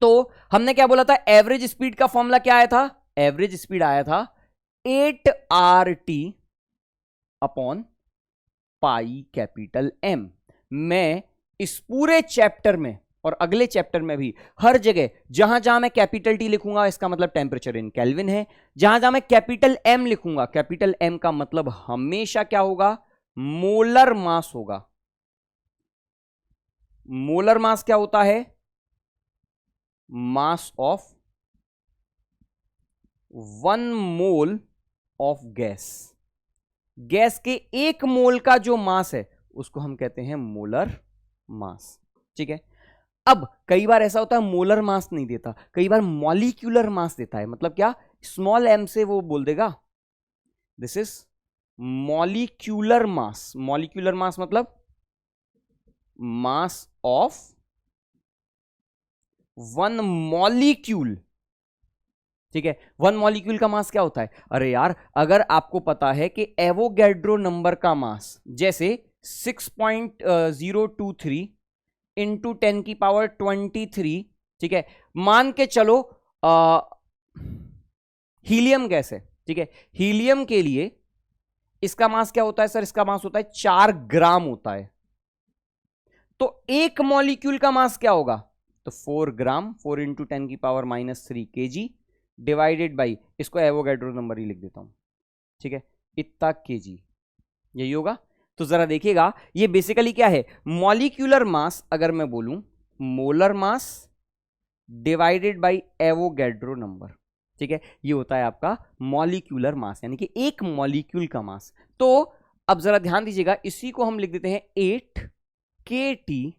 तो हमने क्या बोला था, एवरेज स्पीड का फॉर्मूला क्या आया था? एवरेज स्पीड आया था 8RT upon pi capital M. मैं इस पूरे चैप्टर में और अगले चैप्टर में भी हर जगह जहां जहां मैं कैपिटल टी लिखूंगा इसका मतलब टेम्परेचर इन केल्विन है, जहां जहां मैं कैपिटल एम लिखूंगा, कैपिटल एम का मतलब हमेशा क्या होगा? मोलर मास होगा। मोलर मास क्या होता है? Mass of 1 mole of gas. Gas के 1 मोल का जो मास है उसको हम कहते हैं मोलर मास। ठीक है, अब कई बार ऐसा होता है मोलर मास नहीं देता, कई बार मॉलिक्यूलर मास देता है। मतलब क्या? स्मॉल एम से वो बोल देगा this is molecular mass. Molecular mass मतलब मास ऑफ 1 मॉलिक्यूल। ठीक है, 1 मॉलिक्यूल का मास क्या होता है? अरे यार, अगर आपको पता है कि एवोगैड्रो नंबर का मास जैसे 6.023 इंटू 10 की पावर 23, ठीक है, मान के चलो हीलियम गैस है। ठीक है, हीलियम के लिए इसका मास क्या होता है सर? इसका मास होता है 4 ग्राम होता है। तो 1 मॉलिक्यूल का मास क्या होगा? तो 4 ग्राम, 4 इंटू 10 की पावर -3 kg डिवाइडेड बाई, इसको एवोगैड्रो नंबर ही लिख देता हूं। ठीक है, इतना kg, यही होगा। तो जरा देखिएगा, ये बेसिकली क्या है? मॉलिक्यूलर मास अगर मैं बोलूं, molar mass divided by Avogadro number. ठीक है, ये होता है आपका मॉलिक्यूलर मास, यानी कि 1 मॉलिक्यूल का मास। तो अब जरा ध्यान दीजिएगा, इसी को हम लिख देते हैं 8 kT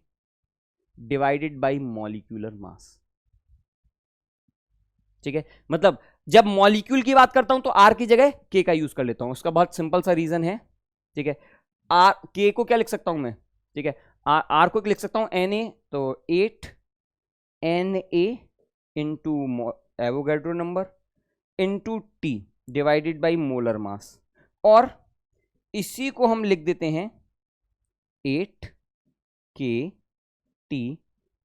डिवाइडेड बाई मॉलिक्यूलर मास। ठीक है, मतलब जब मॉलिक्यूल की बात करता हूं तो आर की जगह के का यूज कर लेता हूं। उसका बहुत सिंपल सा रीजन है। ठीक है, आर के को क्या लिख सकता हूं मैं? ठीक है, आर को लिख सकता हूं Na, तो 8 Na into Avogadro number into T divided by molar mass, और इसी को हम लिख देते हैं 8 kT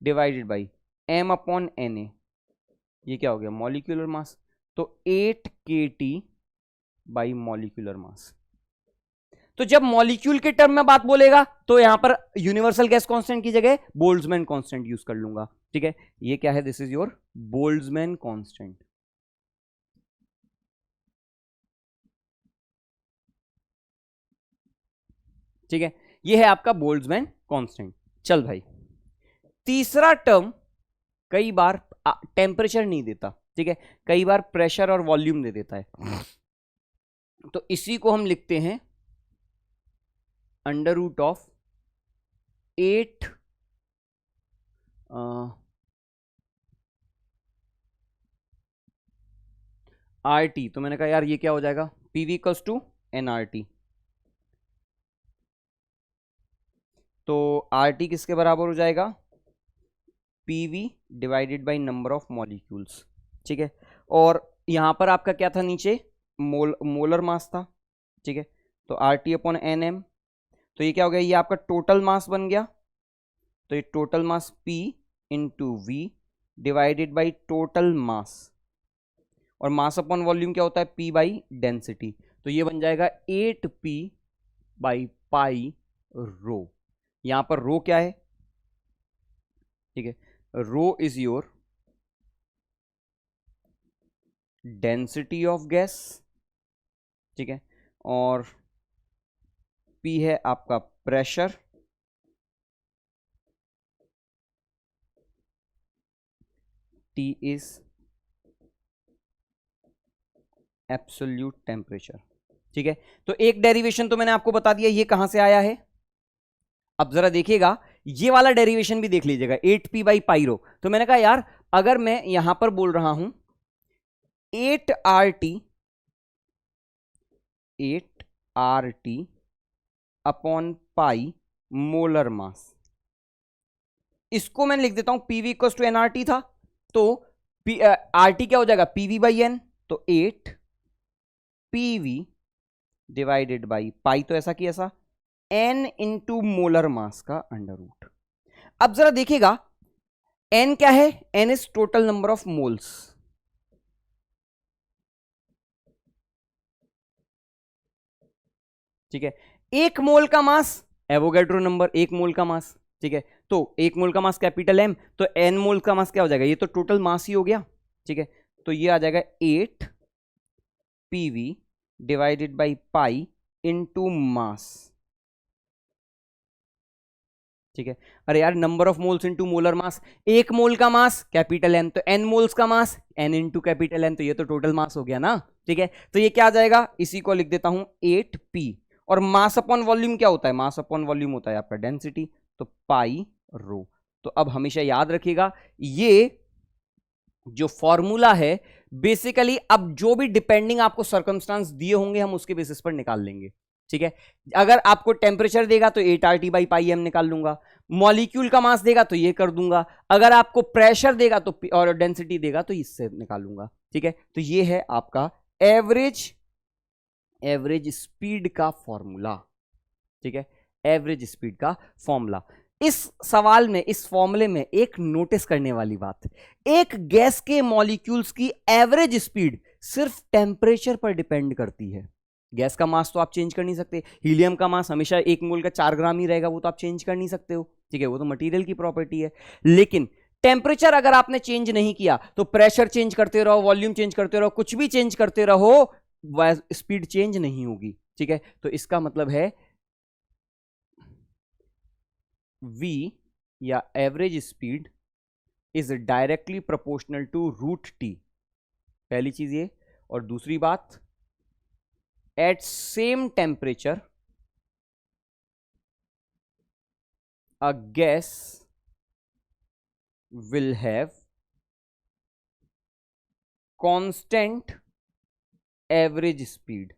divided by m upon Na। ये क्या हो गया? Molecular mass. तो 8 kT बाई मॉलिक्यूलर मास। तो जब मॉलिक्यूल के टर्म में बात बोलेगा तो यहां पर यूनिवर्सल गैस कांस्टेंट की जगह बोल्ट्जमैन कांस्टेंट यूज कर लूंगा। ठीक है, ये क्या है? This is your Boltzmann constant. ठीक है, ये है आपका बोल्ट्जमैन कांस्टेंट। चल भाई, तीसरा टर्म कई बार टेम्परेचर नहीं देता। ठीक है, कई बार प्रेशर और वॉल्यूम दे देता है। तो इसी को हम लिखते हैं अंडर रूट ऑफ 8 RT। तो मैंने कहा यार ये क्या हो जाएगा? PV equals to nRT। तो RT किसके बराबर हो जाएगा? PV divided by number of molecules. ठीक है, और यहां पर आपका क्या था नीचे? मोलर मास था। ठीक है, तो RT अपॉन NM। तो ये क्या हो गया? ये आपका टोटल मास बन गया। तो ये total mass P into V divided by total mass, और मास अपॉन वॉल्यूम क्या होता है, P बाई डेंसिटी। तो ये बन जाएगा 8P बाई पाई रो। यहां पर रो क्या है, ठीक है, rho is your density of gas, ठीक है, और P है आपका pressure, T is absolute temperature, ठीक है। तो एक डेरिवेशन तो मैंने आपको बता दिया ये कहां से आया है। अब जरा देखिएगा ये वाला डेरिवेशन भी देख लीजिएगा, 8P बाई पाई रो। तो मैंने कहा यार अगर मैं यहां पर बोल रहा हूं 8RT अपॉन पाई मोलर मास, इसको मैं लिख देता हूं पीवी इक्वल टू एनआरटी था, तो आरटी क्या हो जाएगा, पीवी बाई एन, तो 8 पीवी डिवाइडेड बाई पाई, तो ऐसा कि ऐसा एन इंटू मोलर मास का अंडर रूट। अब जरा देखिएगा एन क्या है, N is total number of moles, ठीक है। एक मोल का मास एवोगैड्रो नंबर, एक मोल का मास, ठीक है। तो एक मोल का मास कैपिटल एम, तो एन मोल का मास क्या हो जाएगा, ये तो टोटल मास ही हो गया, ठीक है। तो ये आ जाएगा 8 PV divided by pi into mass, ठीक है। अरे यार number of moles into molar मास, एक मोल का मास कैपिटल एन, तो एन मोल्स का मास एन इंटू कैपिटल एन, तो ये तो टोटल मास हो गया ना, ठीक है। तो ये क्या आ जाएगा, इसी को लिख देता हूं 8P, और मास अपॉन वॉल्यूम क्या होता है, मास अपॉन वॉल्यूम होता है आपका डेंसिटी, तो पाई रो। तो अब हमेशा याद रखिएगा ये जो फॉर्मूला है बेसिकली अब जो भी डिपेंडिंग आपको सर्कमस्टांस दिए होंगे हम उसके बेसिस पर निकाल लेंगे, ठीक है। अगर आपको टेम्परेचर देगा तो 8RT बाई पाई एम निकाल लूंगा, मॉलिक्यूल का मास देगा तो ये कर दूंगा, अगर आपको प्रेशर देगा तो और डेंसिटी देगा तो इससे निकालूंगा, ठीक है। तो ये है आपका एवरेज स्पीड का फॉर्मूला, ठीक है, एवरेज स्पीड का फॉर्मूला। इस सवाल में, इस फॉर्मूले में एक नोटिस करने वाली बात, एक गैस के मॉलिक्यूल्स की एवरेज स्पीड सिर्फ टेम्परेचर पर डिपेंड करती है। गैस का मास तो आप चेंज कर नहीं सकते, हीलियम का मास हमेशा एक मोल का 4 ग्राम ही रहेगा, वो तो आप चेंज कर नहीं सकते हो, ठीक है, वो तो मटेरियल की प्रॉपर्टी है। लेकिन टेम्परेचर अगर आपने चेंज नहीं किया तो प्रेशर चेंज करते रहो, वॉल्यूम चेंज करते रहो, कुछ भी चेंज करते रहो, स्पीड चेंज नहीं होगी, ठीक है। तो इसका मतलब है V या average speed is directly proportional to root T, पहली चीज ये। और दूसरी बात, at same temperature a gas will have constant average speed,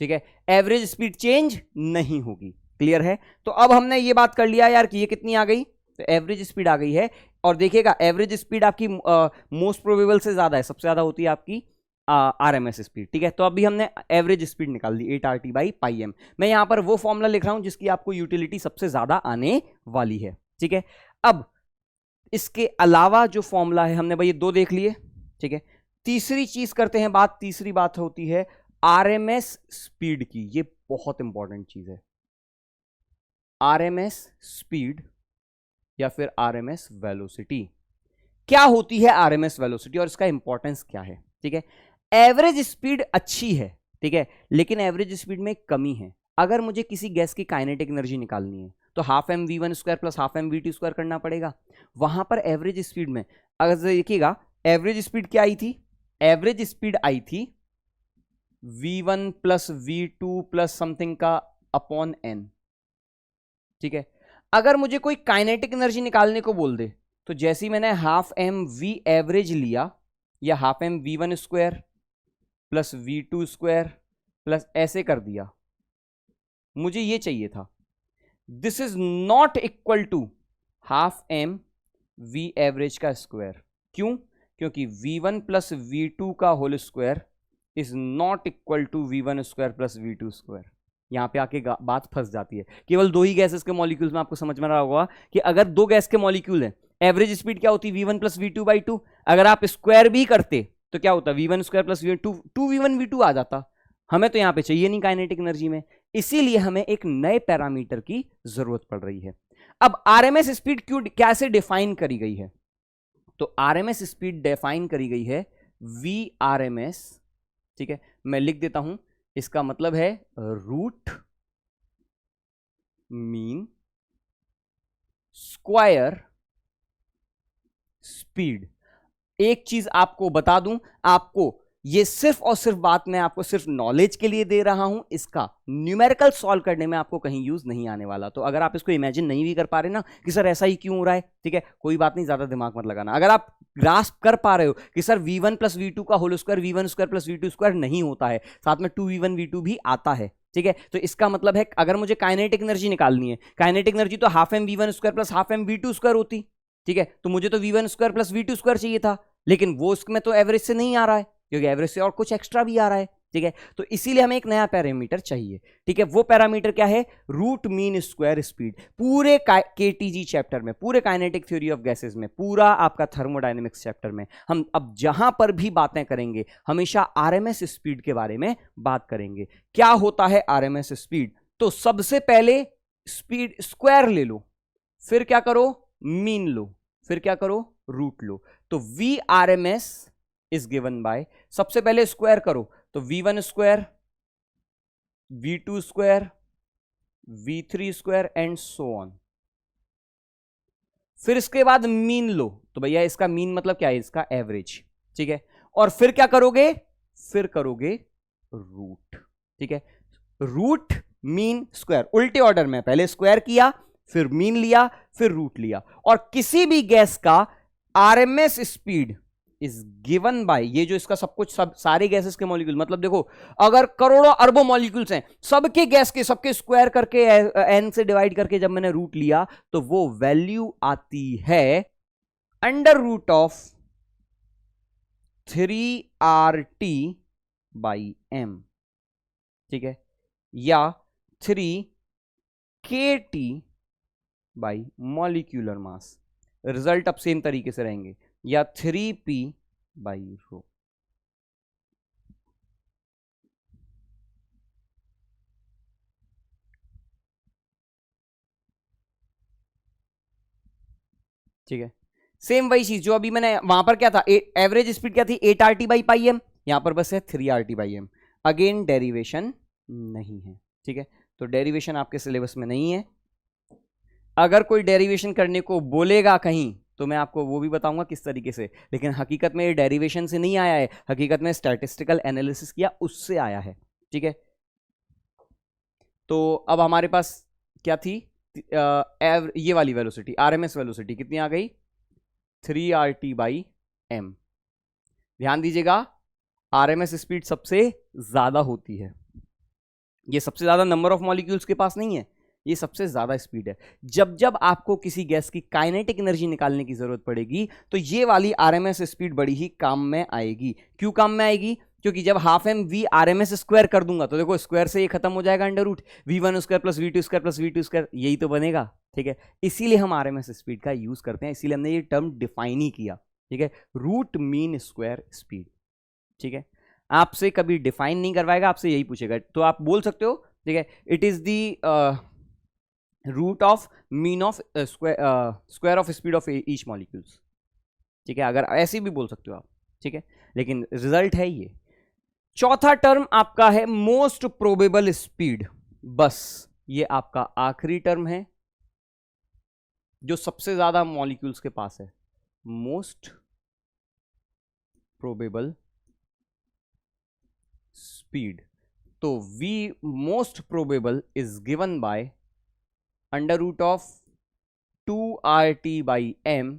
ठीक है, एवरेज स्पीड चेंज नहीं होगी, क्लियर है। तो अब हमने ये बात कर लिया यार कि ये कितनी आ गई, तो एवरेज स्पीड आ गई है। और देखिएगा एवरेज स्पीड आपकी मोस्ट प्रोबेबल से ज्यादा है, सबसे ज्यादा होती है आपकी आरएमएस स्पीड, ठीक है। तो अभी हमने एवरेज स्पीड निकाल ली 8RT बाई पाई एम। मैं यहां पर वो फॉर्मूला लिख रहा हूं जिसकी आपको यूटिलिटी सबसे ज्यादा आने वाली है, ठीक है। अब इसके अलावा जो फॉर्मूला है हमने भाई ये दो देख लिए, ठीक है। तीसरी चीज करते हैं बात, तीसरी बात होती है आरएमएस स्पीड की, ये बहुत इंपॉर्टेंट चीज है, आरएमएस स्पीड या फिर आरएमएस वेलोसिटी। क्या होती है आरएमएस वेलोसिटी और इसका इंपॉर्टेंस क्या है, ठीक है। एवरेज स्पीड अच्छी है, ठीक है, लेकिन एवरेज स्पीड में कमी है। अगर मुझे किसी गैस की काइनेटिक एनर्जी निकालनी है तो half M V1 square plus half M V2 square करना पड़ेगा। वहां पर एवरेज स्पीड में अगर देखिएगा एवरेज स्पीड क्या आई थी, एवरेज स्पीड आई थी V1 plus V2 plus something का अपॉन n, ठीक है। अगर मुझे कोई काइनेटिक एनर्जी निकालने को बोल दे तो जैसे ही मैंने हाफ एम V एवरेज लिया या half M V1 square plus V2 square plus ऐसे कर दिया, मुझे ये चाहिए था, this is not equal to half M V average का स्क्वायर। क्यों? क्योंकि V1 प्लस V2 का whole square is not equal to V1 square plus V2 square. यहां पे आके बात फंस जाती है। केवल दो ही गैसेस के मॉलिक्यूल्स में आपको समझ में रहा होगा कि अगर दो गैस के मॉलिक्यूल हैं, एवरेज स्पीड क्या होती? v1 plus v2 by 2। अगर आप स्क्वायर भी करते तो क्या होता? v1 square plus v2, 2v1 v2 आ जाता। हमें तो यहां पे चाहिए नहीं काइनेटिक एनर्जी में, इसीलिए हमें एक नए पैरामीटर की जरूरत पड़ रही है। अब आरएमएस स्पीड क्यों कैसे डिफाइन करी गई है? तो आरएमएस स्पीड डिफाइन करी गई है वी आरएमएस, ठीक है, मैं लिख देता हूं, इसका मतलब है रूट मीन स्क्वायर स्पीड। एक चीज आपको बता दूं, आपको ये सिर्फ और सिर्फ बात मैं आपको सिर्फ नॉलेज के लिए दे रहा हूं, इसका न्यूमेरिकल सॉल्व करने में आपको कहीं यूज नहीं आने वाला। तो अगर आप इसको इमेजिन नहीं भी कर पा रहे ना कि सर ऐसा ही क्यों हो रहा है, ठीक है, कोई बात नहीं, ज्यादा दिमाग मत लगाना। अगर आप ग्रास्प कर पा रहे हो कि सर v1 प्लस v2 का whole square v1 square plus v2 square नहीं होता है, साथ में 2v1 v2 भी आता है, ठीक है, तो इसका मतलब है अगर मुझे काइनेटिक एनर्जी निकालनी है, काइनेटिक एनर्जी तो half M v1 square plus half M v2 square होती, ठीक है, तो मुझे तो v1 square plus v2 square चाहिए था, लेकिन वो उसमें तो एवरेज से नहीं आ रहा है, क्योंकि एवरेज से और कुछ एक्स्ट्रा भी आ रहा है, ठीक है, तो इसीलिए हमें एक नया पैरामीटर चाहिए, ठीक है। वो पैरामीटर क्या है? Root mean square speed. पूरे केटीजी चैप्टर में, पूरे काइनेटिक थ्योरी ऑफ गैसेस में, पूरा आपका थर्मोडायनेमिक्स चैप्टर में हम अब जहां पर भी बातें करेंगे हमेशा आरएमएस स्पीड के बारे में बात करेंगे। क्या होता है आरएमएस स्पीड? तो सबसे पहले स्पीड स्क्वायर ले लो, फिर क्या करो? मीन लो, फिर क्या करो? रूट लो। तो V RMS is given by, सबसे पहले स्क्वायर करो तो v1 square, v2 square, v3 square and so on. फिर इसके बाद मीन लो, तो भैया इसका मीन मतलब क्या है? इसका एवरेज, ठीक है, और फिर क्या करोगे? फिर करोगे रूट, ठीक है, रूट मीन स्क्वायर, उल्टे ऑर्डर में, पहले स्क्वायर किया, फिर मीन लिया, फिर रूट लिया। और किसी भी गैस का RMS speed is given bye, ये जो इसका सब कुछ, सब सारे गैसेस के मॉलिक्यूल, मतलब देखो अगर करोड़ों अरबों मॉलिक्यूल्स हैं, सबके गैस के सबके स्क्वायर करके एन से डिवाइड करके जब मैंने रूट लिया तो वो वैल्यू आती है under root of 3RT by m, ठीक है, या 3kT बाई मॉलिक्यूलर मास। रिजल्ट अब सेम तरीके से रहेंगे, या 3p बाई रो। ठीक है, सेम वही चीज जो अभी मैंने वहां पर क्या था, एवरेज स्पीड क्या थी? 8RT बाई पाई एम, यहां पर बस है 3RT by M. Again derivation नहीं है, ठीक है, तो डेरिवेशन आपके सिलेबस में नहीं है। अगर कोई डेरिवेशन करने को बोलेगा कहीं तो मैं आपको वो भी बताऊंगा किस तरीके से, लेकिन हकीकत में ये डेरिवेशन से नहीं आया है, हकीकत में स्टैटिस्टिकल एनालिसिस किया उससे आया है, ठीक है। तो अब हमारे पास क्या थी? ये वाली वेलोसिटी, आरएमएस वेलोसिटी कितनी आ गई? 3RT by M. ध्यान दीजिएगा, आरएमएस स्पीड सबसे ज्यादा होती है, ये सबसे ज्यादा नंबर ऑफ मॉलिक्यूल्स के पास नहीं है, ये सबसे ज्यादा स्पीड है। जब जब आपको किसी गैस की काइनेटिक एनर्जी निकालने की जरूरत पड़ेगी तो ये वाली आरएमएस स्पीड बड़ी ही काम में आएगी। क्यों काम में आएगी? क्योंकि जब half M V RMS square कर दूंगा तो देखो स्क्वायर से ये खत्म हो जाएगा, under root v1 square plus v2 square plus v2 square, यही तो बनेगा, ठीक है। इसीलिए हम आरएमएस स्पीड का यूज करते हैं, इसीलिए हमने ये टर्म डिफाइन ही किया, ठीक है, रूट मीन स्क्वायर स्पीड, ठीक है। आपसे कभी डिफाइन नहीं करवाएगा, आपसे यही पूछेगा तो आप बोल सकते हो, ठीक है, it is the root of mean of square of speed of each molecules, ठीक है, अगर ऐसे भी बोल सकते हो आप, ठीक है, लेकिन रिजल्ट है ये। चौथा टर्म आपका है मोस्ट प्रोबेबल स्पीड, बस ये आपका आखिरी टर्म है जो सबसे ज्यादा मॉलिक्यूल्स के पास है, मोस्ट प्रोबेबल स्पीड। तो v most probable is given by under root of 2RT by m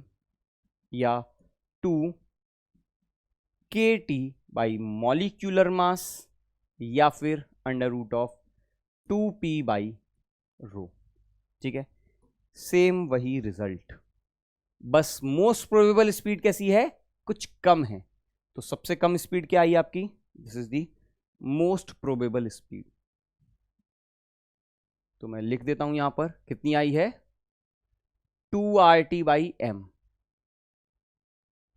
या 2kT बाई मॉलिक्यूलर मास या फिर under root of 2p by rho, ठीक है, सेम वही रिजल्ट, बस मोस्ट प्रोबेबल स्पीड कैसी है? कुछ कम है। तो सबसे कम स्पीड क्या आई आपकी? This is the most probable speed. तो मैं लिख देता हूं यहां पर कितनी आई है? 2RT बाई m,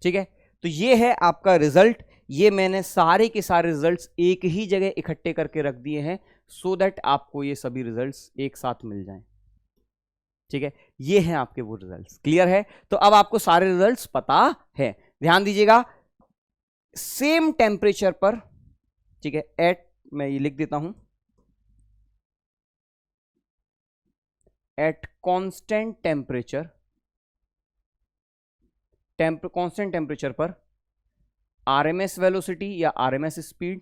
ठीक है, तो ये है आपका रिजल्ट। ये मैंने सारे के सारे रिजल्ट्स एक ही जगह इकट्ठे करके रख दिए हैं सो दैट आपको ये सभी रिजल्ट्स एक साथ मिल जाएं। ठीक है, ये हैं आपके वो रिजल्ट्स। क्लियर है? तो अब आपको सारे रिजल्ट्स पता है। ध्यान दीजिएगा, सेम टेम्परेचर पर, ठीक है, एट, मैं ये लिख देता हूं, at constant temperature, constant temperature पर आरएमएस वेलोसिटी या RMS speed,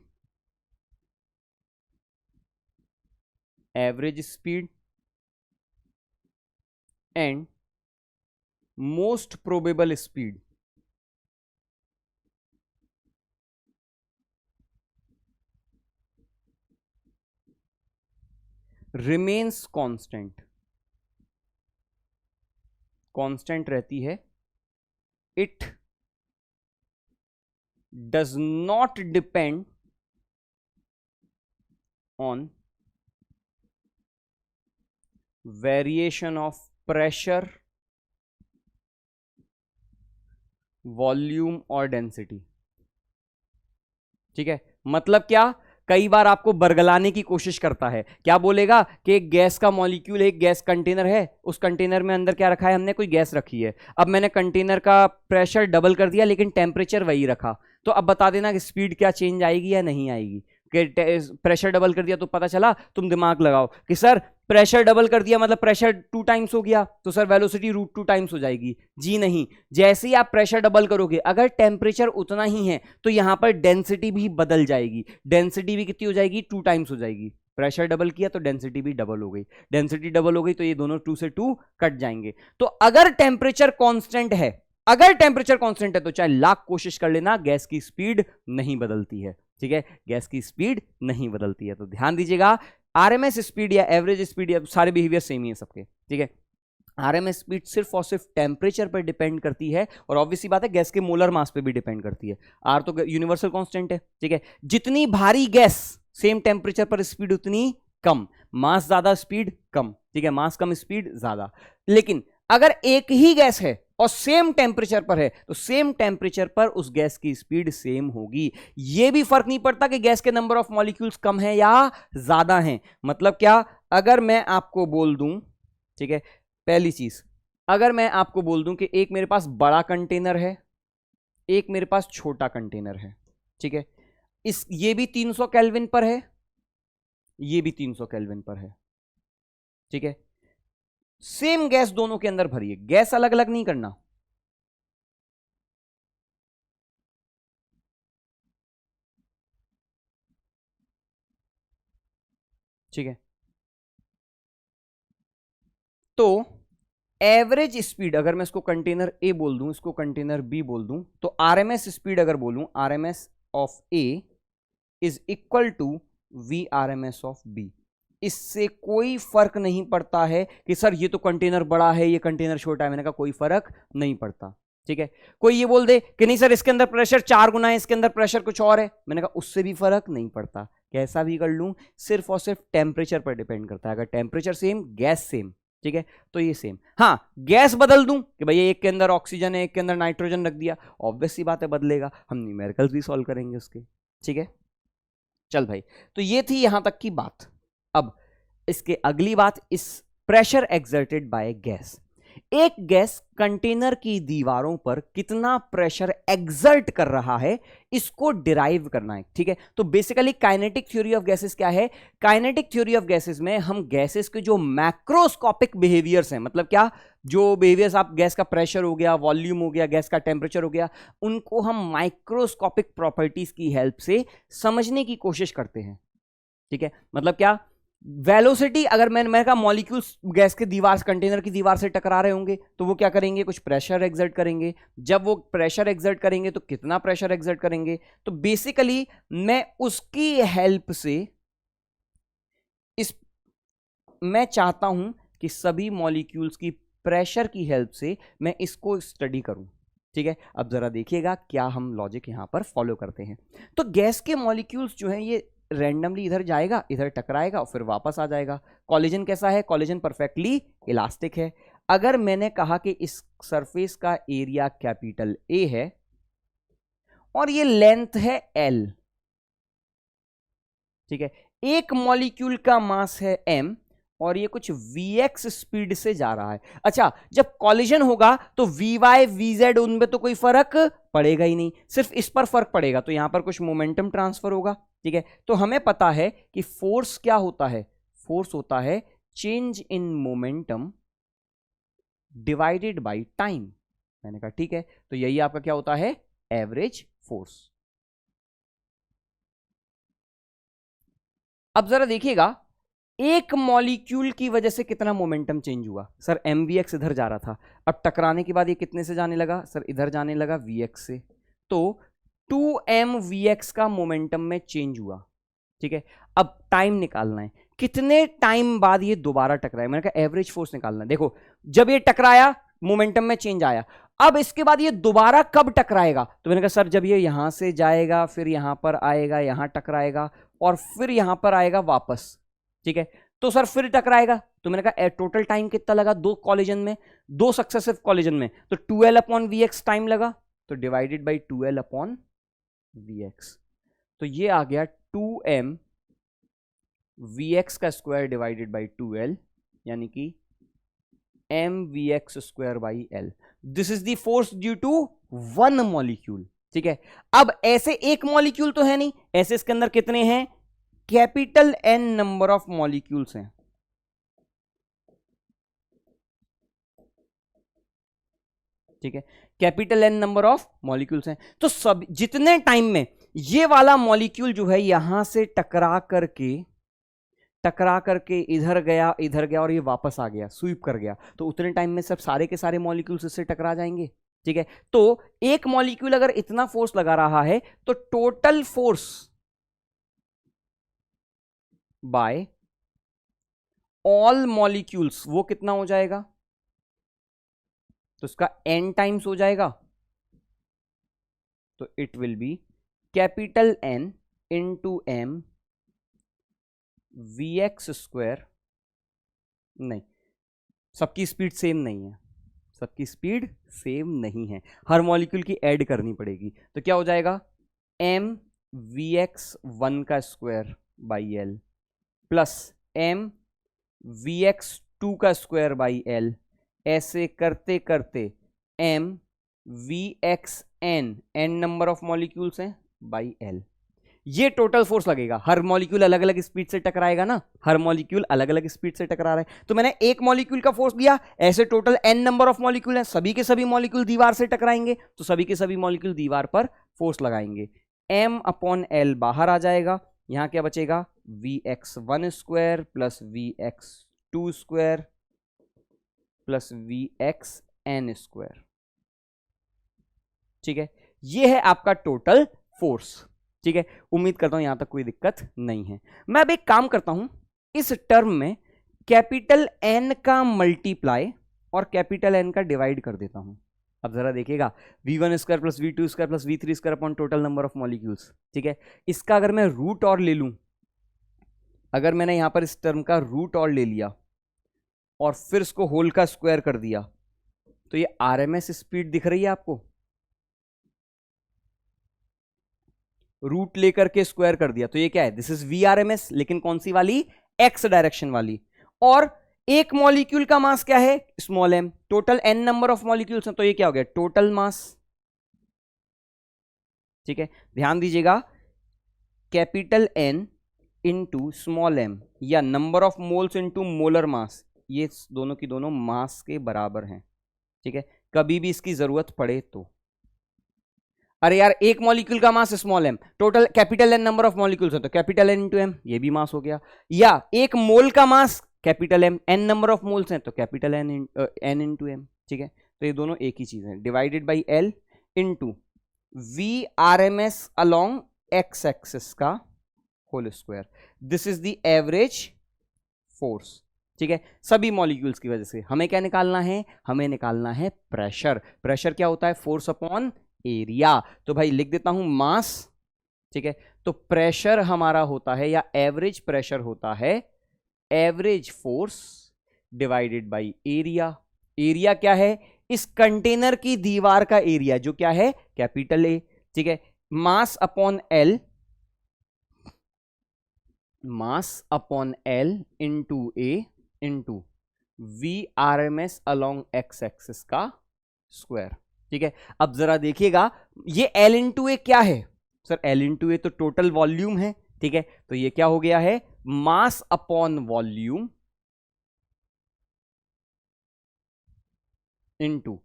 average speed and most probable speed remains constant, constant रहती है। It does not depend on variation of pressure, volume और डेंसिटी। ठीक है, मतलब क्या, कई बार आपको बरगलाने की कोशिश करता है। क्या बोलेगा कि एक गैस का मॉलिक्यूल, एक गैस कंटेनर है, उस कंटेनर में अंदर क्या रखा है, हमने कोई गैस रखी है। अब मैंने कंटेनर का प्रेशर डबल कर दिया लेकिन टेम्परेचर वही रखा, तो अब बता देना कि स्पीड क्या चेंज आएगी या नहीं आएगी। प्रेशर डबल कर दिया तो पता चला, तुम दिमाग लगाओ कि सर प्रेशर डबल कर दिया मतलब प्रेशर 2 टाइम्स हो गया, तो सर वेलोसिटी √2 टाइम्स हो जाएगी। जी नहीं, जैसे ही आप प्रेशर डबल करोगे, अगर टेम्परेचर उतना ही है तो यहां पर डेंसिटी भी बदल जाएगी। डेंसिटी भी कितनी हो जाएगी, 2 टाइम्स हो जाएगी। प्रेशर डबल किया तो डेंसिटी भी डबल हो गई, डेंसिटी डबल हो गई तो ये दोनों 2 से 2 कट जाएंगे। तो अगर टेम्परेचर कांस्टेंट है, अगर टेम्परेचर कांस्टेंट है तो चाहे लाख कोशिश कर लेना, गैस की स्पीड नहीं बदलती है। ठीक है, गैस की स्पीड नहीं बदलती है। तो ध्यान दीजिएगा, आरएमएस स्पीड या एवरेज स्पीड या सारे बिहेवियर सेम ही है सबके। ठीक है, आरएमएस स्पीड सिर्फ और सिर्फ टेम्परेचर पर डिपेंड करती है, और ऑब्वियसली बात है गैस के मोलर मास पे भी डिपेंड करती है। आर तो यूनिवर्सल कांस्टेंट है। ठीक है, जितनी भारी गैस सेम टेम्परेचर पर स्पीड उतनी कम, मास ज्यादा स्पीड कम। ठीक है, मास कम स्पीड ज्यादा। लेकिन अगर एक ही गैस है और सेम टेम्परेचर पर है तो सेम टेम्परेचर पर उस गैस की स्पीड सेम होगी। यह भी फर्क नहीं पड़ता कि गैस के नंबर ऑफ मॉलिक्यूल्स कम है या ज्यादा हैं। मतलब क्या, अगर मैं आपको बोल दूं, ठीक है, पहली चीज, अगर मैं आपको बोल दूं कि एक मेरे पास बड़ा कंटेनर है, एक मेरे पास छोटा कंटेनर है। ठीक है, ये भी 300 केल्विन पर है, ये भी 300 केल्विन पर है। ठीक है, सेम गैस दोनों के अंदर भरिए, गैस अलग अलग नहीं करना। ठीक है, तो एवरेज स्पीड, अगर मैं इसको कंटेनर ए बोल दूं, इसको कंटेनर बी बोल दूं, तो आरएमएस स्पीड अगर बोलूं, RMS of A is equal to V RMS of B. इससे कोई फर्क नहीं पड़ता है कि सर ये तो कंटेनर बड़ा है, ये कंटेनर छोटा है। मैंने कहा कोई फर्क नहीं पड़ता। ठीक है, कोई ये बोल दे कि नहीं सर इसके अंदर प्रेशर 4 गुना है, इसके अंदर प्रेशर कुछ और है, मैंने कहा उससे भी फर्क नहीं पड़ता। कैसा भी कर लूं, सिर्फ और सिर्फ टेम्परेचर पर डिपेंड करता है। अगर टेम्परेचर सेम, गैस सेम, ठीक है, तो ये सेम। हाँ, गैस बदल दूं कि भाई एक के अंदर ऑक्सीजन है, एक के अंदर नाइट्रोजन रख दिया, ऑब्वियस सी बात है बदलेगा, हम न्यूमेरिकल्स भी सॉल्व करेंगे उसके। ठीक है, चल भाई, तो ये थी यहां तक की बात। अब इसके अगली बात, इस प्रेशर एक्सर्टेड बाय गैस। एक गैस कंटेनर की दीवारों पर कितना प्रेशर एक्सर्ट कर रहा है, इसको डिराइव करना है। ठीक है, तो basically kinetic theory of gases क्या है? काइनेटिक थ्योरी ऑफ गैसेस में हम गैसेस के जो मैक्रोस्कोपिक बिहेवियर्स हैं, मतलब क्या, जो बिहेवियर्स, आप गैस का प्रेशर हो गया, वॉल्यूम हो गया, गैस का टेम्परेचर हो गया, उनको हम माइक्रोस्कोपिक प्रॉपर्टीज की हेल्प से समझने की कोशिश करते हैं। ठीक है, मतलब क्या, वेलोसिटी, अगर मैंने कहा मॉलिक्यूल्स गैस के दीवार, कंटेनर की दीवार से टकरा रहे होंगे तो वो क्या करेंगे, कुछ प्रेशर एक्सर्ट करेंगे। जब वो प्रेशर एक्सर्ट करेंगे तो कितना प्रेशर एक्सर्ट करेंगे, तो बेसिकली मैं उसकी हेल्प से मैं चाहता हूं कि सभी मॉलिक्यूल्स की प्रेशर की हेल्प से मैं इसको स्टडी करूं। ठीक है, अब जरा देखिएगा क्या हम लॉजिक यहां पर फॉलो करते हैं। तो गैस के मॉलिक्यूल्स जो हैं ये रैंडमली इधर जाएगा, इधर टकराएगा और फिर वापस आ जाएगा। कॉलिजन कैसा है? कॉलिजन परफेक्टली इलास्टिक है। अगर मैंने कहा कि इस सरफेस का एरिया कैपिटल ए है, और ये लेंथ है l। ठीक है, एक मॉलिक्यूल का मास है m और ये कुछ vx स्पीड से जा रहा है। अच्छा, जब कॉलिजन होगा तो vy vz उनमें तो कोई फर्क पड़ेगा ही नहीं, सिर्फ इस पर फर्क पड़ेगा, तो यहां पर कुछ मोमेंटम ट्रांसफर होगा। ठीक है, तो हमें पता है कि फोर्स क्या होता है, फोर्स होता है change in momentum divided by time. मैंने कहा ठीक है, तो यही आपका क्या होता है, एवरेज फोर्स। अब जरा देखिएगा, एक मॉलिक्यूल की वजह से कितना मोमेंटम चेंज हुआ। सर mvx इधर जा रहा था, अब टकराने के बाद ये कितने से जाने लगा, सर इधर जाने लगा vx से, तो 2mvx का मोमेंटम में चेंज हुआ। ठीक है, अब टाइम निकालना है, कितने टाइम बाद ये दोबारा टकराया। मैंने कहा एवरेज फोर्स निकालना है। देखो, जब ये टकराया मोमेंटम में चेंज आया, अब इसके बाद ये दोबारा कब टकराएगा, तो मैंने कहा सर जब ये यहां से जाएगा, फिर यहां पर आएगा, यहां टकराएगा और फिर यहां पर आएगा वापस। ठीक है, तो सर फिर टकराएगा, तो मैंने कहा टोटल टाइम कितना लगा, दो कॉलिजन में, दो सक्सेसिव कॉलिजन में, तो 2l अपॉन vx टाइम लगा, तो divided by 2l upon vx, तो ये आ गया 2m vx का स्क्वायर डिवाइडेड बाई 2l, यानी कि mvx square by l। This is the force due to one molecule. ठीक है, अब ऐसे एक मॉलिक्यूल तो है नहीं, ऐसे इसके अंदर कितने हैं, capital N number of molecules हैं। ठीक है, capital N number of molecules हैं, तो सब जितने टाइम में ये वाला मॉलिक्यूल जो है यहां से टकरा करके इधर गया और ये वापस आ गया, स्वीप कर गया, तो उतने टाइम में सब सारे के सारे मॉलिक्यूल्स इससे टकरा जाएंगे। ठीक है, तो एक मॉलिक्यूल अगर इतना फोर्स लगा रहा है तो total force by all molecules वो कितना हो जाएगा, तो इसका n टाइम्स हो जाएगा, तो it will be capital N into m vx square. नहीं, सबकी स्पीड सेम नहीं है, सबकी स्पीड सेम नहीं है, हर मॉलिक्यूल की ऐड करनी पड़ेगी, तो क्या हो जाएगा m vx 1 का square by l plus m vx 2 का स्क्वायर बाई l, ऐसे करते करते m vx n number of molecules हैं बाई l। ये टोटल फोर्स लगेगा, हर मॉलिक्यूल अलग अलग स्पीड से टकराएगा ना, हर मॉलिक्यूल अलग अलग स्पीड से टकरा रहा है, तो मैंने एक मॉलिक्यूल का फोर्स दिया, ऐसे total n number of molecule है, सभी के सभी मॉलिक्यूल दीवार से टकराएंगे, तो सभी के सभी मॉलिक्यूल दीवार पर फोर्स लगाएंगे, m अपॉन l बाहर आ जाएगा, यहां क्या बचेगा vx1 square plus vx2 square plus vxn square. ठीक है, ये है आपका टोटल फोर्स। ठीक है, उम्मीद करता हूं यहां तक कोई दिक्कत नहीं है। मैं अब एक काम करता हूं, इस टर्म में कैपिटल N का मल्टीप्लाई और कैपिटल N का डिवाइड कर देता हूं। अब जरा देखिएगा, v1 square plus v2 square plus v3 square upon total number of molecules. ठीक है, इसका अगर मैं रूट और ले लूं, अगर मैंने यहां पर इस टर्म का रूट और ले लिया और फिर इसको होल का स्क्वायर कर दिया, तो ये आरएमएस स्पीड दिख रही है आपको, रूट लेकर के स्क्वायर कर दिया, तो ये क्या है, this is V R M S, लेकिन कौन सी वाली, एक्स डायरेक्शन वाली। और एक मॉलिक्यूल का मास क्या है, small m, total n number of molecules हैं, तो ये क्या हो गया, टोटल मास। ठीक है, ध्यान दीजिएगा, capital N into small m या number of moles into molar मास, ये दोनों की दोनों मास के बराबर हैं। ठीक है, कभी भी इसकी जरूरत पड़े तो, अरे यार एक मॉलिक्यूल का mass small m, total capital N number of molecules है, तो कैपिटल N इंटू m, ये भी मास हो गया। या एक मोल का mass capital M, n number of moles हैं, तो कैपिटल N इंटू m। ठीक है, तो ये दोनों एक ही चीज है, divided by L into V R M S along x axis का whole square. This is the average force. ठीक है, सभी मॉलिक्यूल्स की वजह से हमें क्या निकालना है, हमें निकालना है प्रेशर। प्रेशर क्या होता है, फोर्स अपॉन एरिया, तो भाई लिख देता हूं मास। ठीक है, तो प्रेशर हमारा होता है, या एवरेज प्रेशर होता है average force divided by area. Area क्या है, इस कंटेनर की दीवार का एरिया, जो क्या है कैपिटल ए। ठीक है, mass upon L, mass upon L into A into V R M S along x axis का स्क्वायर। ठीक है, अब जरा देखिएगा ये एल इंटू ए क्या है सर? एल इंटू ए तो टोटल वॉल्यूम है। ठीक है, तो ये क्या हो गया है? Mass upon volume into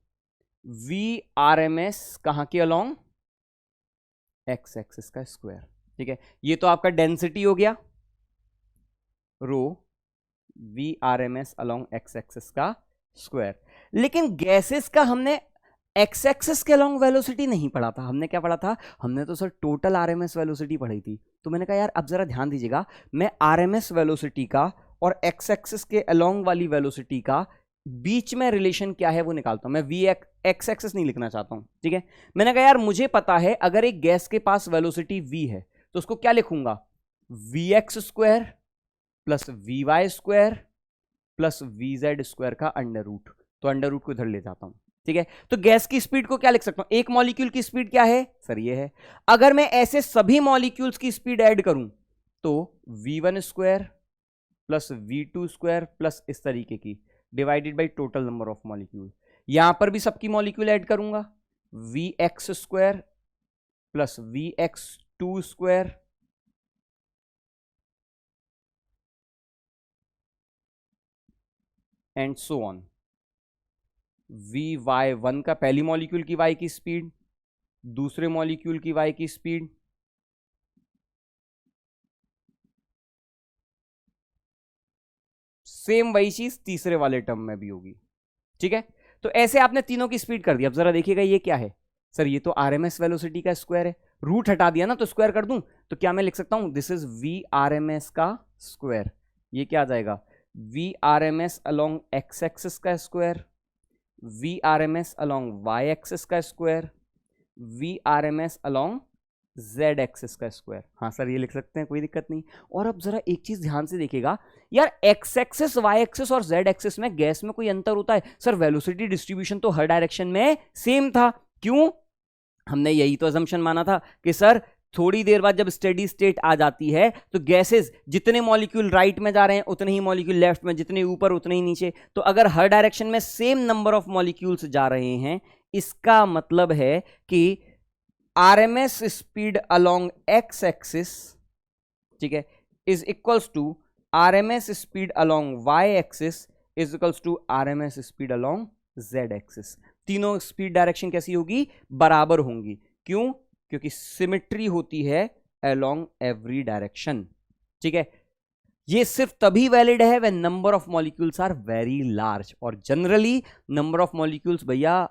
V R M S कहां के अलॉन्ग? एक्स एक्सिस का स्क्वायर। ठीक है, ये तो आपका डेंसिटी हो गया rho V R M S along x axis का स्क्वायर। लेकिन गैसेस का हमने एक्स एक्सिस के अलॉन्ग वेलोसिटी नहीं पढ़ा था। हमने क्या पढ़ा था? हमने तो सर टोटल आरएमएस वेलोसिटी पढ़ी थी। तो मैंने कहा यार अब जरा ध्यान दीजिएगा, मैं आरएमएस वेलोसिटी का और एक्स एक्सिस के अलॉन्ग वाली वेलोसिटी का बीच में रिलेशन क्या है वो निकालता हूं। मैं वी एक्स एक्सिस नहीं लिखना चाहता हूं। ठीक है, मैंने कहा यार मुझे पता है अगर एक गैस के पास वेलोसिटी v है तो उसको क्या लिखूंगा? V X square plus V Y square plus V Z square का अंडर रूट। तो अंडर रूट को इधर ले जाता हूं। ठीक है, तो गैस की स्पीड को क्या लिख सकता हूं? एक मॉलिक्यूल की स्पीड क्या है सर? ये है। अगर मैं ऐसे सभी मॉलिक्यूल्स की स्पीड ऐड करूं तो v1 square plus v2 square plus इस तरीके की divided by total number of molecule. यहां पर भी सबकी मॉलिक्यूल ऐड करूंगा, vx square plus vx2 square and so on. vy1 का पहली मॉलिक्यूल की y की स्पीड, दूसरे मॉलिक्यूल की y की स्पीड, सेम वही चीज तीसरे वाले टर्म में भी होगी। ठीक है, तो ऐसे आपने तीनों की स्पीड कर दी। अब जरा देखिएगा ये क्या है सर? ये तो आरएमएस वेलोसिटी का स्क्वायर है। रूट हटा दिया ना तो स्क्वायर कर दूं तो क्या मैं लिख सकता हूं? दिस इज वी आरएमएस का स्क्वायर। ये क्या आ जाएगा? V RMS along x axis का square, V RMS along Y axis का square, V RMS along Z axis का स्क्वायर। हाँ सर ये लिख सकते हैं, कोई दिक्कत नहीं। और अब जरा एक चीज ध्यान से देखिएगा यार, एक्स एक्सिस वाई एक्सिस और जेड एक्सिस में गैस में कोई अंतर होता है सर? वेलोसिटी डिस्ट्रीब्यूशन तो हर डायरेक्शन में सेम था। क्यों? हमने यही तो अजम्पशन माना था कि सर थोड़ी देर बाद जब स्टेडी स्टेट आ जाती है तो गैसेस जितने मॉलिक्यूल राइट में जा रहे हैं उतने ही मॉलिक्यूल लेफ्ट में, जितने ऊपर उतने ही नीचे। तो अगर हर डायरेक्शन में सेम नंबर ऑफ मॉलिक्यूल्स जा रहे हैं, इसका मतलब है कि RMS speed along X axis, ठीक है, is equals to RMS speed along Y axis is equals to RMS speed along Z axis. तीनों स्पीड डायरेक्शन कैसी होगी? बराबर होंगी। क्यों? क्योंकि सिमेट्री होती है अलोंग एवरी डायरेक्शन। ठीक है, ये सिर्फ तभी वैलिड है when number of molecules are very large. और जनरली नंबर ऑफ मॉलिक्यूल्स भैया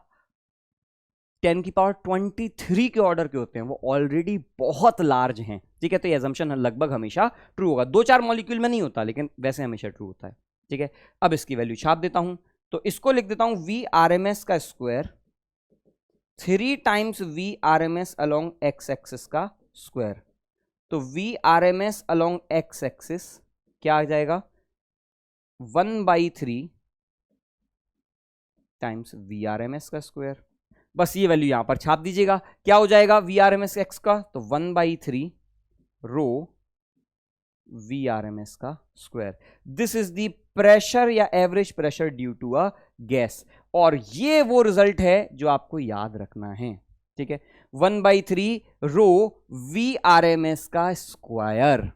10 की पावर 23 के ऑर्डर के होते हैं, वो ऑलरेडी बहुत लार्ज हैं। ठीक है, तो ये अजम्पशन लगभग हमेशा ट्रू होगा। 2-4 मॉलिक्यूल में नहीं होता, लेकिन वैसे हमेशा ट्रू होता है। ठीक है, अब इसकी वैल्यू छाप देता हूं, तो इसको लिख देता हूं वी आर एम एस का square 3 times V R M S along x axis का स्क्वायर। तो V R M S along x axis क्या आ जाएगा? 1/3 times V R M S का स्क्वायर। बस ये वैल्यू यहां पर छाप दीजिएगा। क्या हो जाएगा V R M S X का? तो 1/3 rho V R M S का square. This is the pressure या average pressure due to a gas. और ये वो रिजल्ट है जो आपको याद रखना है। ठीक है, 1/3 rho V R M S का square,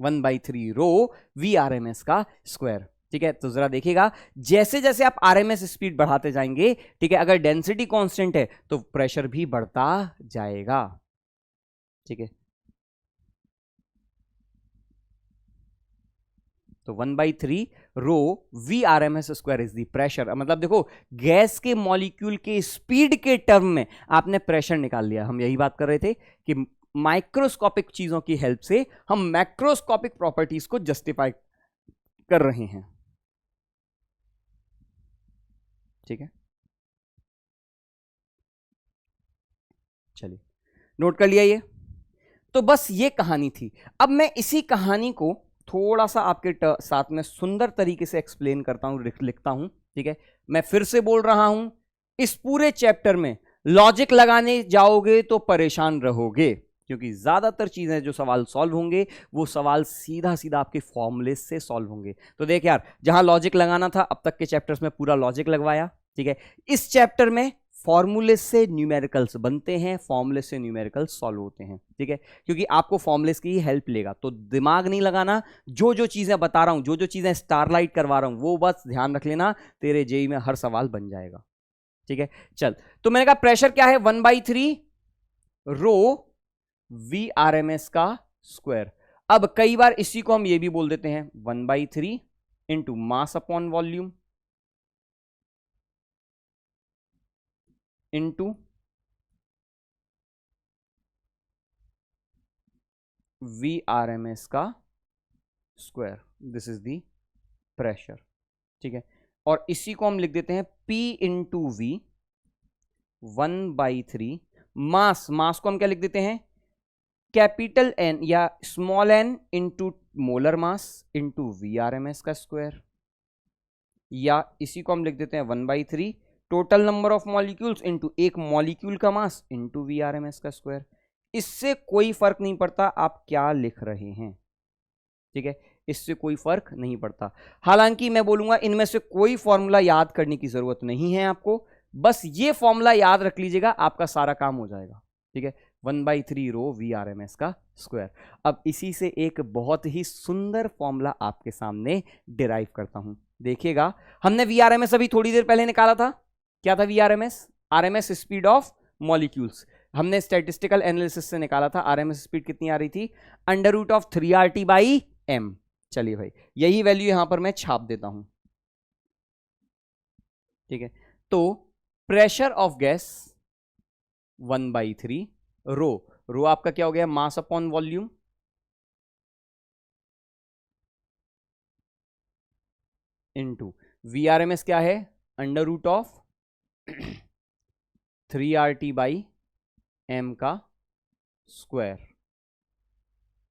1/3 rho V R M S का स्क्वायर। ठीक है, तो जरा देखिएगा जैसे जैसे आप आरएमएस स्पीड बढ़ाते जाएंगे, ठीक है, अगर डेंसिटी कांस्टेंट है तो प्रेशर भी बढ़ता जाएगा। ठीक है, तो 1/3 rho V R M S square is the pressure. मतलब देखो गैस के मॉलिक्यूल के स्पीड के टर्म में आपने प्रेशर निकाल लिया। हम यही बात कर रहे थे कि माइक्रोस्कोपिक चीजों की हेल्प से हम मैक्रोस्कोपिक प्रॉपर्टीज को जस्टिफाई कर रहे हैं। ठीक है, चलिए नोट कर लिया ये। तो बस ये कहानी थी। अब मैं इसी कहानी को थोड़ा सा आपके साथ में सुंदर तरीके से एक्सप्लेन करता हूं, लिखता हूं। ठीक है, मैं फिर से बोल रहा हूं, इस पूरे चैप्टर में लॉजिक लगाने जाओगे तो परेशान रहोगे, क्योंकि ज्यादातर चीजें जो सवाल सॉल्व होंगे वो सवाल सीधा सीधा आपके फॉर्मूले से सॉल्व होंगे। तो देख यार, जहां लॉजिक लगाना था अब तक के चैप्टर्स में पूरा लॉजिक लगवाया, ठीक है। इस चैप्टर में फॉर्मूले से न्यूमेरिकल्स बनते हैं, फॉर्मूले से न्यूमेरिकल्स सॉल्व होते हैं, ठीक है, क्योंकि आपको फॉर्मूलेस की ही हेल्प लेगा। तो दिमाग नहीं लगाना, जो जो चीजें बता रहा हूं, जो जो चीजें स्टारलाइट करवा रहा हूं, वो बस ध्यान रख लेना, तेरे जेई में हर सवाल बन जाएगा, ठीक है। चल, तो मैंने कहा प्रेशर क्या है, 1/3 rho V R M S का स्क्वायर। अब कई बार इसी को हम ये भी बोल देते हैं 1/3 into mass upon volume into V R M S का square, this is the pressure, ठीक है। और इसी को हम लिख देते हैं P into V 1/3 mass, mass को हम क्या लिख देते हैं, कैपिटल एन या small N into molar mass into V R M S का स्क्वायर, या इसी को हम लिख देते हैं 1/3 total number of molecules into एक मॉलिक्यूल का mass into V R M S का स्क्वायर। इससे कोई फर्क नहीं पड़ता आप क्या लिख रहे हैं, ठीक है, इससे कोई फर्क नहीं पड़ता। हालांकि मैं बोलूंगा इनमें से कोई फॉर्मूला याद करने की जरूरत नहीं है आपको, बस ये फॉर्मूला याद रख लीजिएगा, आपका सारा काम हो जाएगा, ठीक है। 1/3 rho V R M S का स्क्वायर। अब इसी से एक बहुत ही सुंदर फॉर्मूला आपके सामने डिराइव करता हूं, देखिएगा। हमने वी आर एम एस अभी थोड़ी देर पहले निकाला था, क्या था V R M S, R M S speed of molecules. हमने स्टैटिस्टिकल एनालिसिस से निकाला था, आर एम एस स्पीड कितनी आ रही थी, √3RT/m। चलिए भाई, यही वैल्यू यहां पर मैं छाप देता हूं, ठीक है। तो pressure of gas 1/3 rho, rho आपका क्या हो गया, mass upon volume into V R M S क्या है, √3RT/m का स्क्वायर।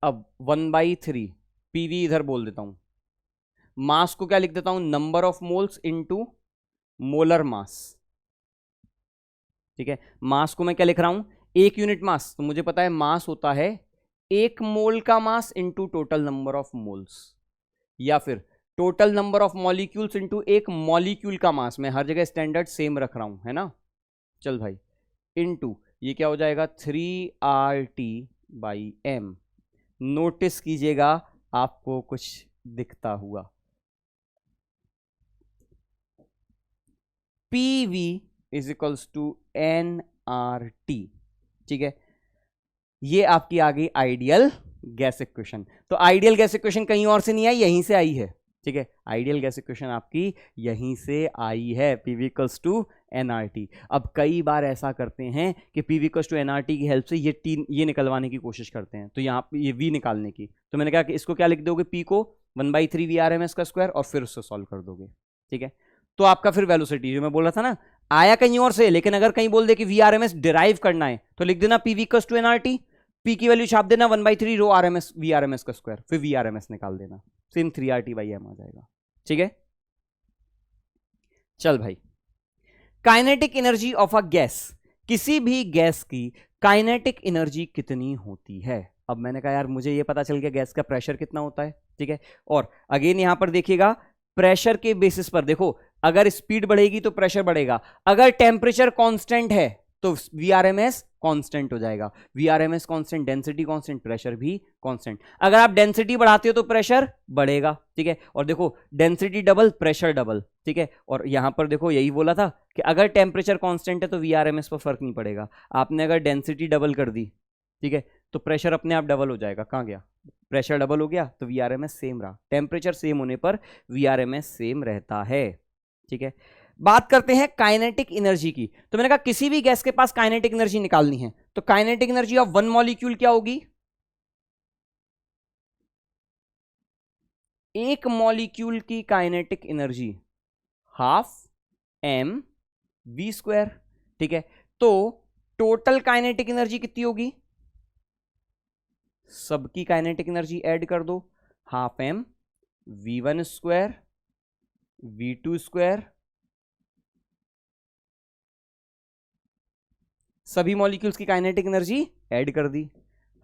अब 1/3 पीवी इधर बोल देता हूं, मास को क्या लिख देता हूं, number of moles into molar mass, ठीक है। मास को मैं क्या लिख रहा हूं, एक यूनिट मास, तो मुझे पता है मास होता है 1 मोल का mass into total number of moles, या फिर total number of molecules into एक मॉलिक्यूल का मास। मैं हर जगह स्टैंडर्ड सेम रख रहा हूं, है ना। चल भाई, इंटू ये क्या हो जाएगा 3RT/m। नोटिस कीजिएगा आपको कुछ दिखता हुआ, PV is equals to nRT, ठीक है। ये आपकी आ गई आइडियल गैस इक्वेशन। तो आइडियल गैस इक्वेशन कहीं और से नहीं आई, यहीं से आई है, ठीक है। आइडियल गैस इक्वेशन आपकी यहीं से आई है, PV इक्वल्स टू nRT। अब कई बार ऐसा करते हैं कि PV इक्वल्स टू nRT की हेल्प से ये निकलवाने की कोशिश करते हैं, तो यहाँ ये V निकालने की, तो मैंने कहा कि इसको क्या लिख दोगे, P को 1/3 VRMS का स्क्वायर और फिर उससे सॉल्व कर दोगे, ठीक है। तो आपका फिर वेलोसिटी जो मैं बोल रहा था ना, आया कहीं और से, लेकिन अगर कहीं बोल दे कि VRMS डिराइव करना है तो लिख देना PV equals to nRT, P की वैल्यू छाप देना 1/3 रो RMS VRMS का स्क्वायर, फिर VRMS निकाल देना, सेम 3RT/m आ जाएगा, ठीक है। चल भाई, kinetic energy of a gas, किसी भी गैस की काइनेटिक एनर्जी कितनी होती है। अब मैंने कहा यार मुझे ये पता चल गया गैस का प्रेशर कितना होता है, ठीक है। और अगेन यहां पर देखिएगा, प्रेशर के बेसिस पर देखो, अगर स्पीड बढ़ेगी तो प्रेशर बढ़ेगा, अगर टेम्परेचर कांस्टेंट है तो वीआरएमएस कांस्टेंट हो जाएगा, VRMS constant, density constant, pressure भी कांस्टेंट। अगर आप डेंसिटी बढ़ाते हो तो प्रेशर बढ़ेगा, ठीक है। और देखो डेंसिटी डबल प्रेशर डबल, ठीक है। और यहां पर देखो यही बोला था कि अगर टेम्परेचर कांस्टेंट है तो वीआरएमएस पर फर्क नहीं पड़ेगा। आपने अगर डेंसिटी डबल कर दी, ठीक है, तो प्रेशर अपने आप डबल हो जाएगा, कहां गया, प्रेशर डबल हो गया तो वीआरएमएस सेम रहा, टेम्परेचर सेम होने पर वीआरएमएस सेम रहता है, ठीक है। बात करते हैं काइनेटिक एनर्जी की, तो मैंने कहा किसी भी गैस के पास काइनेटिक एनर्जी निकालनी है, तो kinetic energy of one molecule क्या होगी, एक मॉलिक्यूल की काइनेटिक एनर्जी हाफ mv², ठीक है। तो टोटल काइनेटिक एनर्जी कितनी होगी, सबकी काइनेटिक एनर्जी ऐड कर दो, हाफ mv1² v2² सभी मॉलिक्यूल्स की काइनेटिक एनर्जी ऐड कर दी,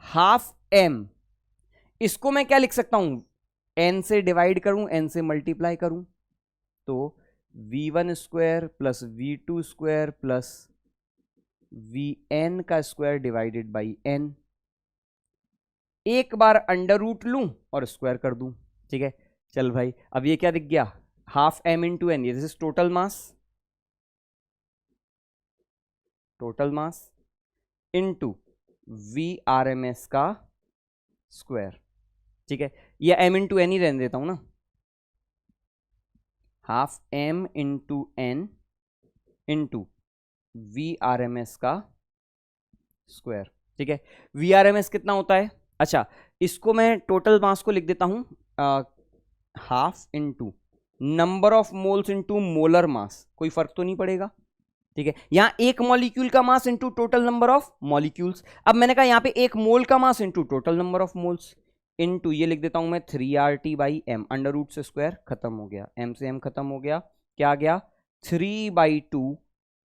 हाफ m, इसको मैं क्या लिख सकता हूं, n से डिवाइड करूं, n से मल्टीप्लाई करूं, तो v1 square plus v2 square plus vn का स्क्वायर डिवाइडेड बाई n, एक बार अंडर रूट लूं और स्क्वायर कर दूं। ठीक है, चल भाई अब ये क्या दिख गया, half m into N, this is total mass into V R M S का स्क्वायर। ठीक है, ये m इंटू एन ही रहने देता हूं ना, half m into N into V R M S का स्क्वायर। ठीक है, वी आर एम एस कितना होता है, अच्छा इसको मैं टोटल मास को लिख देता हूं half into number of moles into molar मास, कोई फर्क तो नहीं पड़ेगा। ठीक है, यहां एक मॉलिक्यूल का mass into total number of molecules, अब मैंने कहा यहां पे एक मोल का mass into total number of moles, into ये लिख देता हूं मैं 3RT by M, under root से स्क्वायर खत्म हो गया, m से m खत्म हो गया, क्या आ गया 3/2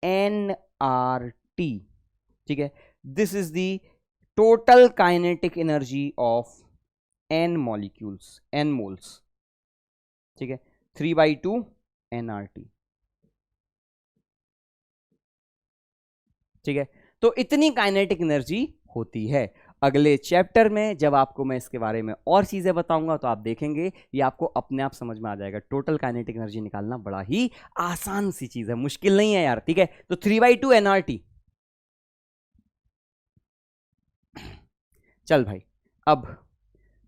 nRT। ठीक है, this is the total kinetic energy of n molecules, n moles. ठीक है, 3/2 nRT। ठीक है, तो इतनी काइनेटिक एनर्जी होती है। अगले चैप्टर में जब आपको मैं इसके बारे में और चीजें बताऊंगा तो आप देखेंगे ये आपको अपने आप समझ में आ जाएगा। टोटल काइनेटिक एनर्जी निकालना बड़ा ही आसान सी चीज है, मुश्किल नहीं है यार। ठीक है, तो 3/2 nRT। चल भाई अब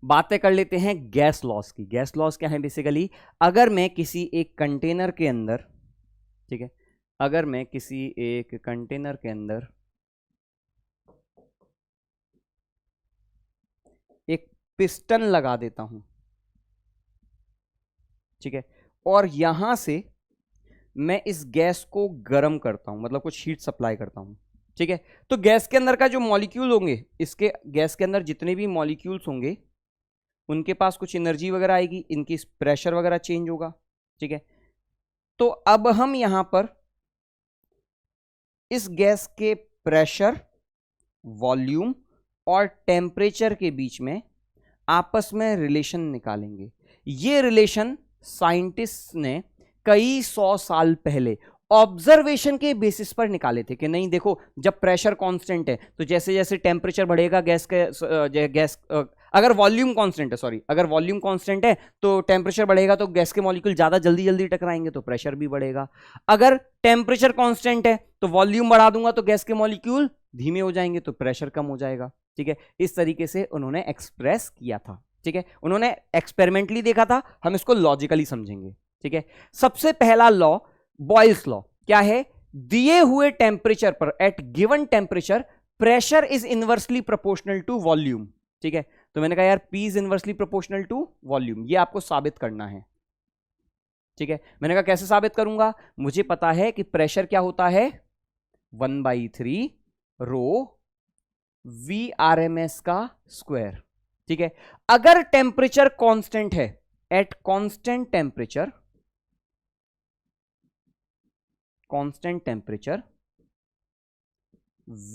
बातें कर लेते हैं गैस लॉस की। गैस लॉस क्या है बेसिकली, अगर मैं किसी एक कंटेनर के अंदर, ठीक है, अगर मैं किसी एक कंटेनर के अंदर एक पिस्टन लगा देता हूं, ठीक है, और यहां से मैं इस गैस को गर्म करता हूं, मतलब कुछ हीट सप्लाई करता हूं। ठीक है, तो गैस के अंदर का जो मॉलिक्यूल होंगे, इसके गैस के अंदर जितने भी मॉलिक्यूल्स होंगे उनके पास कुछ एनर्जी वगैरह आएगी, इनकी प्रेशर वगैरह चेंज होगा। ठीक है, तो अब हम यहां पर इस गैस के प्रेशर, वॉल्यूम और टेम्परेचर के बीच में आपस में रिलेशन निकालेंगे। ये रिलेशन साइंटिस्ट ने कई 100 साल पहले ऑब्जर्वेशन के बेसिस पर निकाले थे कि नहीं देखो, जब प्रेशर कांस्टेंट है तो जैसे जैसे टेम्परेचर बढ़ेगा गैस के अगर वॉल्यूम कांस्टेंट है, सॉरी, अगर वॉल्यूम कांस्टेंट है तो टेम्परेचर बढ़ेगा तो गैस के मॉलिक्यूल ज्यादा जल्दी जल्दी टकराएंगे तो प्रेशर भी बढ़ेगा। अगर टेम्परेचर कांस्टेंट है तो वॉल्यूम बढ़ा दूंगा तो गैस के मॉलिक्यूल धीमे हो जाएंगे तो प्रेशर कम हो जाएगा। ठीक है, इस तरीके से उन्होंने एक्सप्रेस किया था। ठीक है, उन्होंने एक्सपेरिमेंटली देखा था, हम इसको लॉजिकली समझेंगे। ठीक है, सबसे पहला लॉ बॉयल्स लॉ क्या है, दिए हुए टेम्परेचर पर, at given temperature, pressure is inversely proportional to volume. ठीक है, तो मैंने कहा यार P is inversely proportional to volume, ये आपको साबित करना है। ठीक है, मैंने कहा कैसे साबित करूंगा, मुझे पता है कि प्रेशर क्या होता है 1/3 रो VRMS का स्क्वायर। ठीक है, अगर टेम्परेचर कांस्टेंट है, at constant temperature,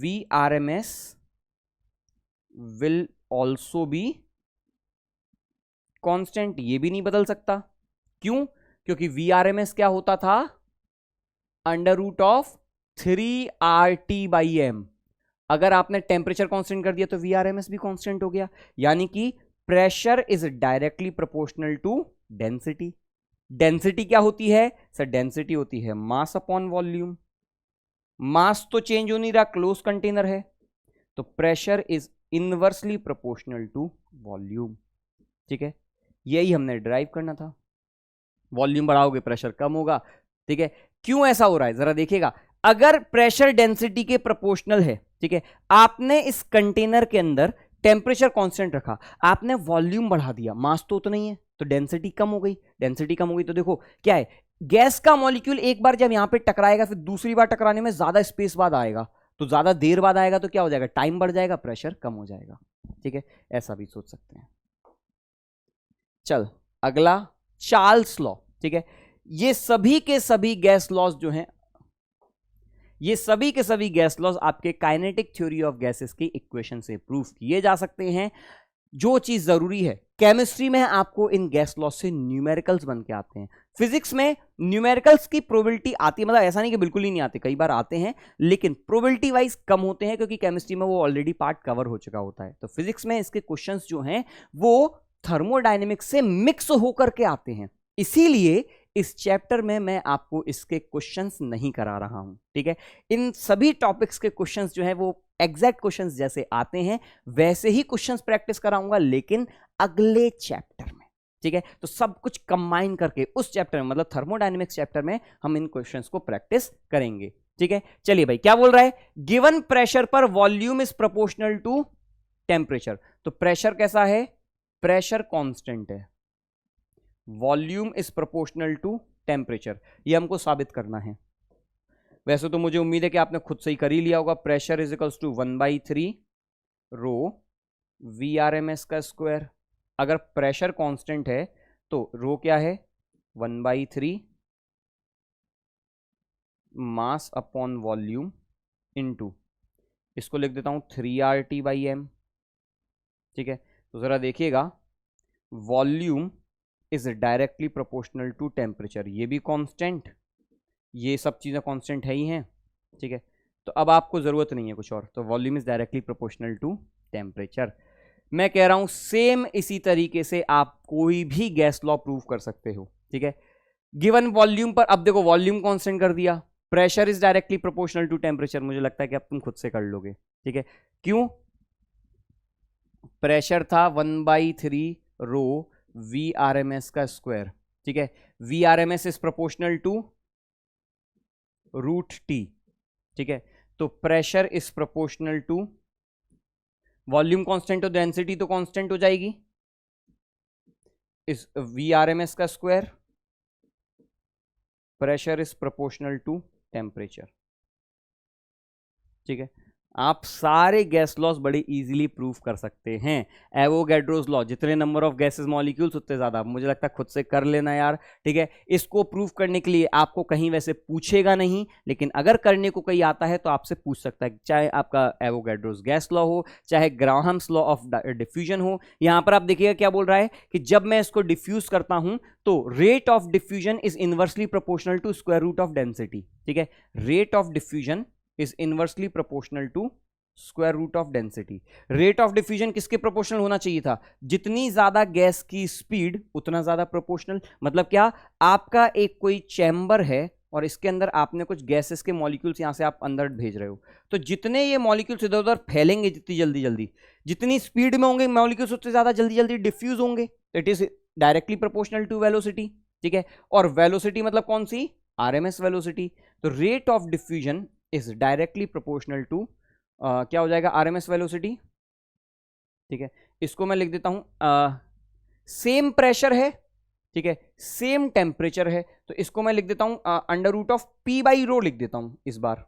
VRMS will also be constant. ये भी नहीं बदल सकता, क्यों, क्योंकि VRMS क्या होता था, √3RT/m। अगर आपने टेम्परेचर कांस्टेंट कर दिया तो VRMS भी कांस्टेंट हो गया, यानी कि pressure is directly proportional to density. Density क्या होती है सर, डेंसिटी होती है मास अपॉन वॉल्यूम। मास तो चेंज हो नहीं रहा, क्लोज कंटेनर है, तो pressure is inversely proportional to volume. ठीक है, यही हमने ड्राइव करना था। वॉल्यूम बढ़ाओगे प्रेशर कम होगा। ठीक है, क्यों ऐसा हो रहा है जरा देखिएगा, अगर प्रेशर डेंसिटी के प्रोपोर्शनल है, ठीक है, आपने इस कंटेनर के अंदर टेम्परेचर कांस्टेंट रखा, आपने वॉल्यूम बढ़ा दिया, मास तो उतना ही है, तो डेंसिटी कम हो गई। डेंसिटी कम हो गई तो देखो क्या है, गैस का मॉलिक्यूल एक बार जब यहां पे टकराएगा फिर दूसरी बार टकराने में ज्यादा स्पेस बाद आएगा, तो ज्यादा देर बाद आएगा तो क्या हो जाएगा, टाइम बढ़ जाएगा, प्रेशर कम हो जाएगा। ठीक है, ऐसा भी सोच सकते हैं। चल अगला चार्ल्स लॉ। ठीक है, ये सभी के सभी गैस लॉज जो हैं ये सभी के सभी गैस लॉज आपके काइनेटिक थ्योरी ऑफ गैसेस की इक्वेशन से प्रूव किए जा सकते हैं। जो चीज जरूरी है, केमिस्ट्री में आपको इन गैस लॉज से न्यूमेरिकल्स बन के आते हैं। फिजिक्स में न्यूमेरिकल्स की प्रोबेबिलिटी आती है, मतलब ऐसा नहीं कि बिल्कुल ही नहीं आते, कई बार आते हैं, लेकिन प्रोबेबिलिटी वाइज कम होते हैं क्योंकि केमिस्ट्री में वो ऑलरेडी पार्ट कवर हो चुका होता है। तो फिजिक्स में इसके क्वेश्चंस जो हैं वो थर्मोडायनेमिक्स से मिक्स होकर के आते हैं, इसीलिए इस चैप्टर में मैं आपको इसके क्वेश्चंस नहीं करा रहा हूं। ठीक है, इन सभी टॉपिक्स के क्वेश्चंस जो है वो एग्जैक्ट क्वेश्चंस जैसे आते हैं वैसे ही क्वेश्चंस प्रैक्टिस कराऊंगा, लेकिन अगले चैप्टर में। ठीक है, तो सब कुछ कंबाइन करके उस चैप्टर में, मतलब थर्मोडायनेमिक्स चैप्टर में हम इन क्वेश्चंस को प्रैक्टिस करेंगे। ठीक है, चलिए भाई, क्या बोल रहा है, गिवन प्रेशर पर volume is proportional to temperature. तो प्रेशर कैसा है, प्रेशर कांस्टेंट है, volume is proportional to temperature, ये हमको साबित करना है। वैसे तो मुझे उम्मीद है कि आपने खुद से ही कर ही लिया होगा। Pressure is equals to 1/3 rho VRMS का स्क्वायर। अगर प्रेशर कांस्टेंट है तो रो क्या है, 1/3 मास अपॉन वॉल्यूम इनटू, इसको लिख देता हूं 3RT/m। ठीक है, तो जरा देखिएगा, volume is directly proportional to temperature, ये भी कांस्टेंट, ये सब चीज़ें कांस्टेंट है ही हैं। ठीक है, तो अब आपको ज़रूरत नहीं है कुछ और, तो volume is directly proportional to temperature. मैं कह रहा हूं सेम इसी तरीके से आप कोई भी गैस लॉ प्रूव कर सकते हो। ठीक है, गिवन वॉल्यूम पर, अब देखो वॉल्यूम कांस्टेंट कर दिया, pressure is directly proportional to temperature, मुझे लगता है कि अब तुम खुद से कर लोगे। ठीक है, क्यों, प्रेशर था 1/3 रो VRMS का स्क्वायर। ठीक है, VRMS is proportional to √T। ठीक है, तो pressure is proportional to volume constant, तो डेंसिटी तो कांस्टेंट हो जाएगी, इस VRMS का square, pressure is proportional to temperature. ठीक है, आप सारे गैस लॉज बड़े इजीली प्रूव कर सकते हैं। एवोगैड्रोस लॉ, जितने नंबर ऑफ गैसेस मॉलिक्यूल्स उतने ज्यादा, मुझे लगता है खुद से कर लेना यार। ठीक है, इसको प्रूव करने के लिए आपको कहीं वैसे पूछेगा नहीं, लेकिन अगर करने को कहीं आता है तो आपसे पूछ सकता है, चाहे आपका एवोगैड्रोस गैस लॉ हो, चाहे ग्राहम्स लॉ ऑफ डिफ्यूजन हो। यहां पर आप देखिएगा क्या बोल रहा है कि जब मैं इसको डिफ्यूज करता हूं तो rate of diffusion is inversely proportional to square root of density. ठीक है, rate of diffusion is inversely proportional to square root of density। rate of diffusion किसके प्रोपोर्शनल होना चाहिए था, जितनी ज्यादा गैस की स्पीड उतना ज्यादा प्रोपोर्शनल। मतलब क्या, आपका एक कोई चैम्बर है और इसके अंदर आपने कुछ गैसेस के मॉलिक्यूल्स यहां से आप अंदर भेज रहे हो, तो जितने ये मॉलिक्यूल्स इधर उधर फैलेंगे, जितनी जल्दी जल्दी, जितनी स्पीड में होंगे मॉलिक्यूल्स, उतने ज्यादा जल्दी जल्दी डिफ्यूज होंगे। It is directly proportional to velocity. ठीक है, और वेलोसिटी मतलब कौन सी, RMS वेलोसिटी। तो rate of diffusion is directly proportional to क्या हो जाएगा, RMS वेलोसिटी। ठीक है, इसको मैं लिख देता हूं, सेम प्रेशर है, ठीक है, सेम टेम्परेचर है, तो इसको मैं लिख देता हूं √P/ρ लिख देता हूं इस बार।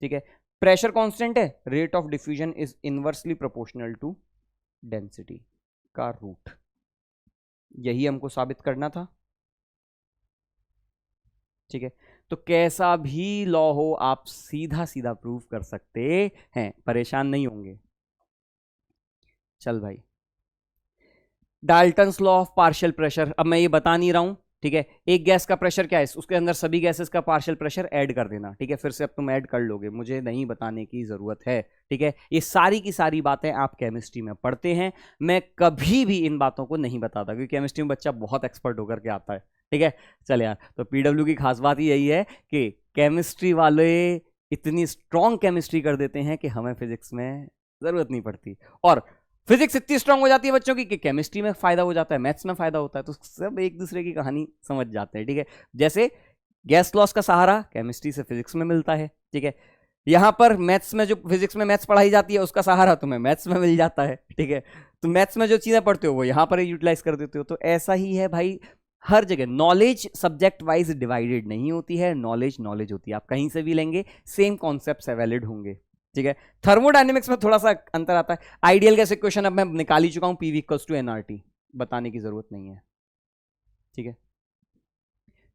ठीक है, प्रेशर कांस्टेंट है, rate of diffusion is inversely proportional to density का रूट, यही हमको साबित करना था। ठीक है, तो कैसा भी लॉ हो आप सीधा सीधा प्रूव कर सकते हैं, परेशान नहीं होंगे। चल भाई, Dalton's law of partial pressure, अब मैं ये बता नहीं रहा हूं। ठीक है, एक गैस का प्रेशर क्या है, उसके अंदर सभी गैसेस का पार्शियल प्रेशर ऐड कर देना। ठीक है, फिर से अब तुम ऐड कर लोगे, मुझे नहीं बताने की जरूरत है। ठीक है, ये सारी की सारी बातें आप केमिस्ट्री में पढ़ते हैं, मैं कभी भी इन बातों को नहीं बताता क्योंकि केमिस्ट्री में बच्चा बहुत एक्सपर्ट होकर के आता है। ठीक है, चल यार, तो PW की खास बात ही यही है कि केमिस्ट्री वाले इतनी स्ट्रॉन्ग केमिस्ट्री कर देते हैं कि हमें फिजिक्स में जरूरत नहीं पड़ती, और फिजिक्स इतनी स्ट्रांग हो जाती है बच्चों की कि केमिस्ट्री में फायदा हो जाता है, मैथ्स में फायदा होता है, तो सब एक दूसरे की कहानी समझ जाते हैं। ठीक है, जैसे गैस लॉस का सहारा केमिस्ट्री से फिजिक्स में मिलता है। ठीक है, यहां पर मैथ्स में जो फिजिक्स में मैथ्स पढ़ाई जाती है उसका सहारा तुम्हें मैथ्स में मिल जाता है। ठीक है, तो मैथ्स में जो चीजें पढ़ते हो वो यहां पर यूटिलाइज कर देते हो। तो ऐसा ही है भाई, हर जगह नॉलेज सब्जेक्ट वाइज डिवाइडेड नहीं होती है, नॉलेज नॉलेज होती है, आप कहीं से भी लेंगे सेम कॉन्सेप्ट्स वैलिड होंगे। ठीक है, थर्मोडायनेमिक्स में थोड़ा सा अंतर आता है। आइडियल गैस इक्वेशन अब मैं निकाल ही चुका हूं, PV = nRT, बताने की जरूरत नहीं है। ठीक है,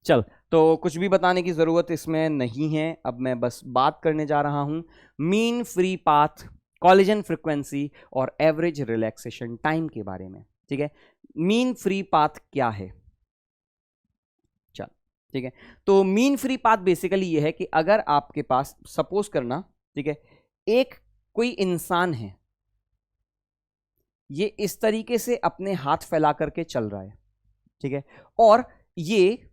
चल तो कुछ भी बताने की जरूरत इसमें नहीं है। अब मैं बस बात करने जा रहा हूं mean free path, collision frequency और एवरेज रिलैक्सेशन टाइम के बारे में। ठीक है, मीन फ्री पाथ क्या है? चल ठीक है, तो मीन फ्री पाथ बेसिकली ये है कि अगर आपके पास सपोज करना, ठीक है, एक कोई इंसान है, ये इस तरीके से अपने हाथ फैला करके चल रहा है, ठीक है, और ये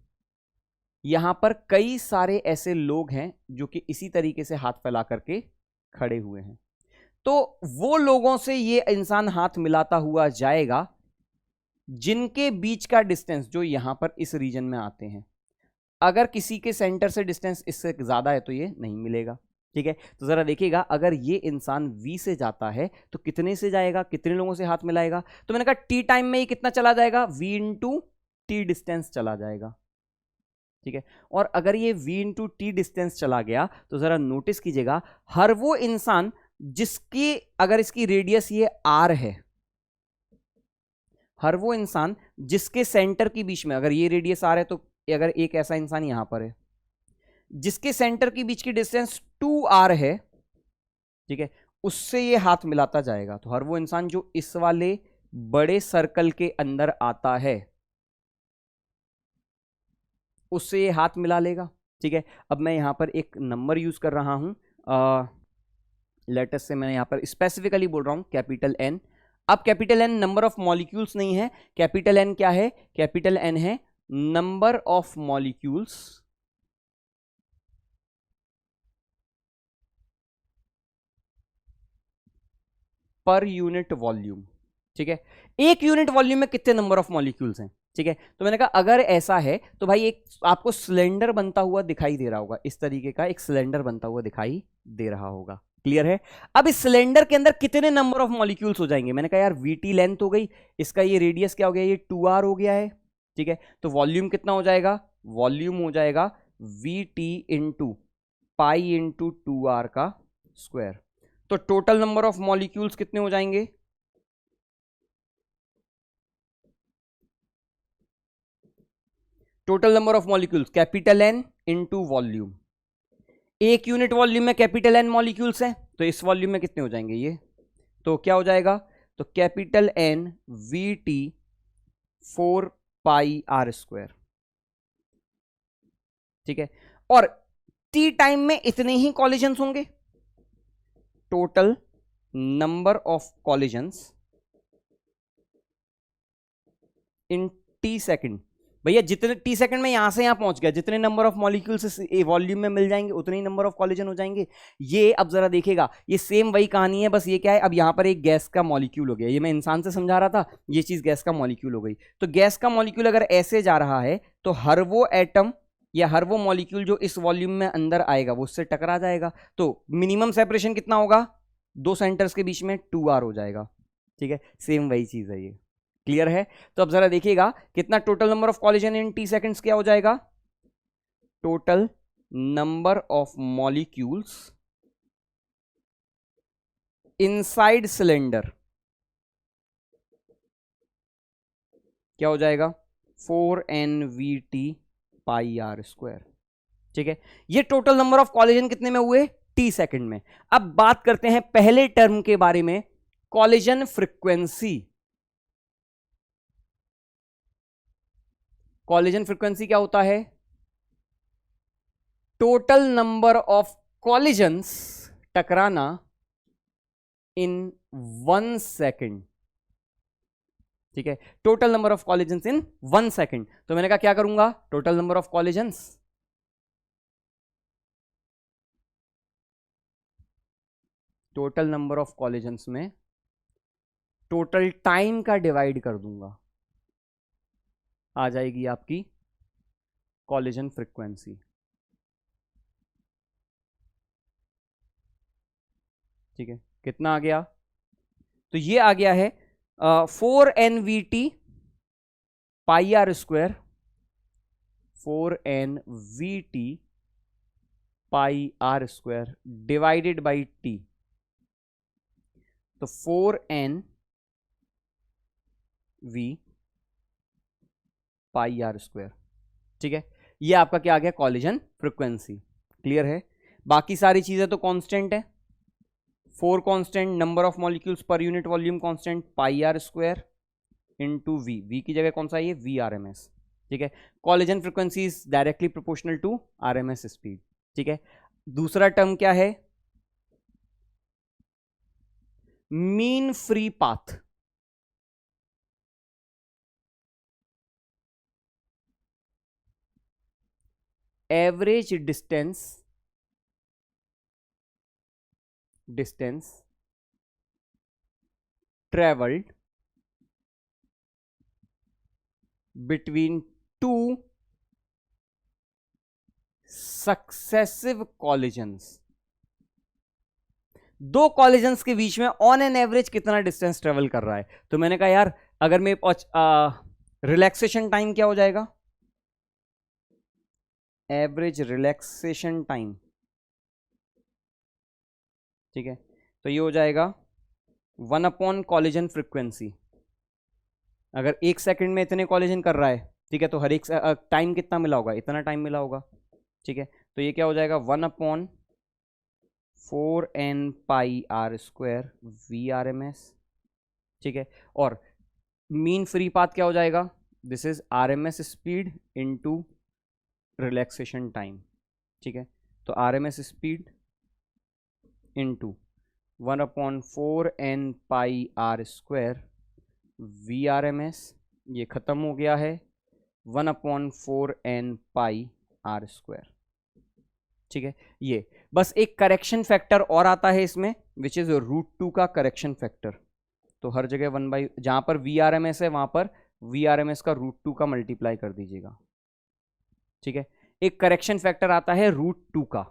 यहां पर कई सारे ऐसे लोग हैं जो कि इसी तरीके से हाथ फैला करके खड़े हुए हैं। तो वो लोगों से ये इंसान हाथ मिलाता हुआ जाएगा जिनके बीच का डिस्टेंस जो यहां पर इस रीजन में आते हैं। अगर किसी के सेंटर से डिस्टेंस इससे ज्यादा है तो ये नहीं मिलेगा। ठीक है, तो जरा देखिएगा, अगर ये इंसान V से जाता है तो कितने से जाएगा, कितने लोगों से हाथ मिलाएगा? तो मैंने कहा टी टाइम में ये कितना चला जाएगा, V इंटू टी डिस्टेंस चला जाएगा। ठीक है, और अगर ये V इंटू टी डिस्टेंस चला गया तो जरा नोटिस कीजिएगा, हर वो इंसान जिसकी अगर इसकी रेडियस ये R है, हर वो इंसान जिसके सेंटर के बीच में अगर ये रेडियस R है, तो अगर एक ऐसा इंसान यहां पर है जिसके सेंटर के बीच की डिस्टेंस 2R है, ठीक है, उससे ये हाथ मिलाता जाएगा। तो हर वो इंसान जो इस वाले बड़े सर्कल के अंदर आता है उससे ये हाथ मिला लेगा। ठीक है, अब मैं यहां पर एक नंबर यूज कर रहा हूं, लेटस से मैं यहां पर स्पेसिफिकली बोल रहा हूं कैपिटल N। अब capital N number of molecules नहीं है, कैपिटल N क्या है? कैपिटल N है नंबर ऑफ मॉलिक्यूल्स पर यूनिट वॉल्यूम। ठीक है, एक यूनिट वॉल्यूम में कितने नंबर ऑफ मॉलिक्यूल्स हैं? ठीक है, तो मैंने कहा अगर ऐसा है तो भाई एक आपको सिलेंडर बनता हुआ दिखाई दे रहा होगा, इस तरीके का एक सिलेंडर बनता हुआ दिखाई दे रहा होगा। क्लियर है? अब इस सिलेंडर के अंदर कितने नंबर ऑफ मॉलिक्यूल्स हो जाएंगे? मैंने कहा यार VT लेंथ हो गई, इसका ये रेडियस क्या हो गया, ये 2R हो गया है। ठीक है, तो वॉल्यूम कितना हो जाएगा? वॉल्यूम हो जाएगा VT into pi into 2R का स्क्वायर। तो टोटल नंबर ऑफ मॉलिक्यूल्स कितने हो जाएंगे? Total number of molecules capital N into volume. एक यूनिट वॉल्यूम में कैपिटल N मॉलिक्यूल्स हैं, तो इस वॉल्यूम में कितने हो जाएंगे ये? तो क्या हो जाएगा? तो कैपिटल N VT 4 पाई R स्क्वायर। ठीक है, और T टाइम में इतने ही कॉलिजन्स होंगे। Total number of collisions in T second. भैया जितने T सेकंड में यहां से यहां पहुंच गया, जितने नंबर ऑफ मॉलिक्यूल्स वॉल्यूम में मिल जाएंगे उतने ही नंबर ऑफ कॉलिजन हो जाएंगे। ये अब जरा देखिएगा, ये सेम वही कहानी है, बस ये क्या है, अब यहां पर एक गैस का मॉलिक्यूल हो गया। ये मैं इंसान से समझा रहा था, ये चीज गैस का मॉलिक्यूल हो गई। तो गैस का मॉलिक्यूल अगर ऐसे जा रहा है तो हर वो एटम या हर वो मॉलिक्यूल जो इस वॉल्यूम में अंदर आएगा वो उससे टकरा जाएगा। तो मिनिमम सेपरेशन कितना होगा? दो सेंटर्स के बीच में 2R हो जाएगा। ठीक है, सेम वही चीज है ये। क्लियर है? तो अब जरा देखिएगा कितना total number of collision in T seconds क्या हो जाएगा? Total number of molecules inside cylinder क्या हो जाएगा? 4NVT पाई R स्क्वायर। ठीक है, ये टोटल नंबर ऑफ कॉलिजन कितने में हुए? T सेकंड में। अब बात करते हैं पहले टर्म के बारे में, कॉलिजन फ्रीक्वेंसी। कॉलिजन फ्रीक्वेंसी क्या होता है? टोटल नंबर ऑफ कॉलिजन्स, टकराना, इन 1 सेकेंड। ठीक है, total number of collisions in 1 second. तो मैंने कहा क्या करूंगा? Total number of collisions total number of collisions में टोटल टाइम का डिवाइड कर दूंगा, आ जाएगी आपकी कॉलिजन फ्रीक्वेंसी। ठीक है, कितना आ गया? तो ये आ गया है 4NVT pi R square, 4NVT pi R square divided by T। तो 4NV पाई R स्क्वायर। ठीक है, ये आपका क्या आ गया, कॉलिजन फ्रीक्वेंसी। क्लियर है? बाकी सारी चीजें तो कांस्टेंट है, 4 कांस्टेंट, नंबर ऑफ मॉलिक्यूल्स पर unit volume constant, pi R square into V, V की जगह कौन सा है ये, वी आर एम एस। ठीक है, collision frequency is directly proportional to R M S speed. ठीक है, दूसरा टर्म क्या है, mean free path. Average distance travelled between two successive collisions. दो कॉलिजन्स के बीच में ऑन एन एवरेज कितना डिस्टेंस ट्रेवल कर रहा है। तो मैंने कहा यार अगर मैं रिलैक्सेशन टाइम क्या हो जाएगा, एवरेज रिलैक्सेशन टाइम। ठीक है, तो ये हो जाएगा 1 अपॉन कॉलिजन फ्रीक्वेंसी। अगर 1 सेकंड में इतने कॉलिजन कर रहा है, ठीक है, तो हर एक टाइम कितना मिला होगा, इतना टाइम मिला होगा। ठीक है, तो ये क्या हो जाएगा 1 upon 4n pi R square V R M S. ठीक है, और मीन फ्री पाथ क्या हो जाएगा, this is R M S speed into relaxation time. ठीक है, तो R M S speed into 1 upon 4n pi R square V R M S, ये खत्म हो गया है 1 upon 4n pi R square. ठीक है, ये बस एक करेक्शन फैक्टर और आता है इसमें, विच इज √2 का करेक्शन फैक्टर। तो हर जगह 1 बाई, जहां पर वी आर एम एस है वहां पर वी आर एम एस का √2 का मल्टीप्लाई कर दीजिएगा। ठीक है, एक करेक्शन फैक्टर आता है √2 का।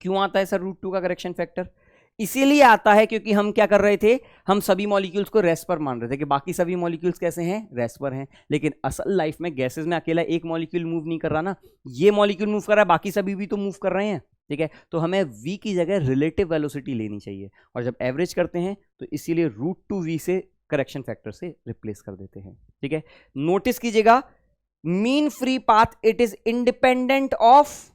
क्यों आता है सर √2 का करेक्शन फैक्टर? इसीलिए आता है क्योंकि हम क्या कर रहे थे, हम सभी मॉलिक्यूल्स को रेस्ट पर मान रहे थे कि बाकी सभी मॉलिक्यूल्स कैसे हैं, रेस्ट पर हैं। लेकिन असल लाइफ में गैसेस में अकेला एक मॉलिक्यूल मूव नहीं कर रहा ना, ये मॉलिक्यूल मूव कर रहा है, बाकी सभी भी तो मूव कर रहे हैं। ठीक है, तो हमें v की जगह रिलेटिव वेलोसिटी लेनी चाहिए, और जब एवरेज करते हैं तो इसीलिए √2v से करेक्शन फैक्टर से रिप्लेस कर देते हैं। ठीक है, नोटिस कीजिएगा mean free path it is independent of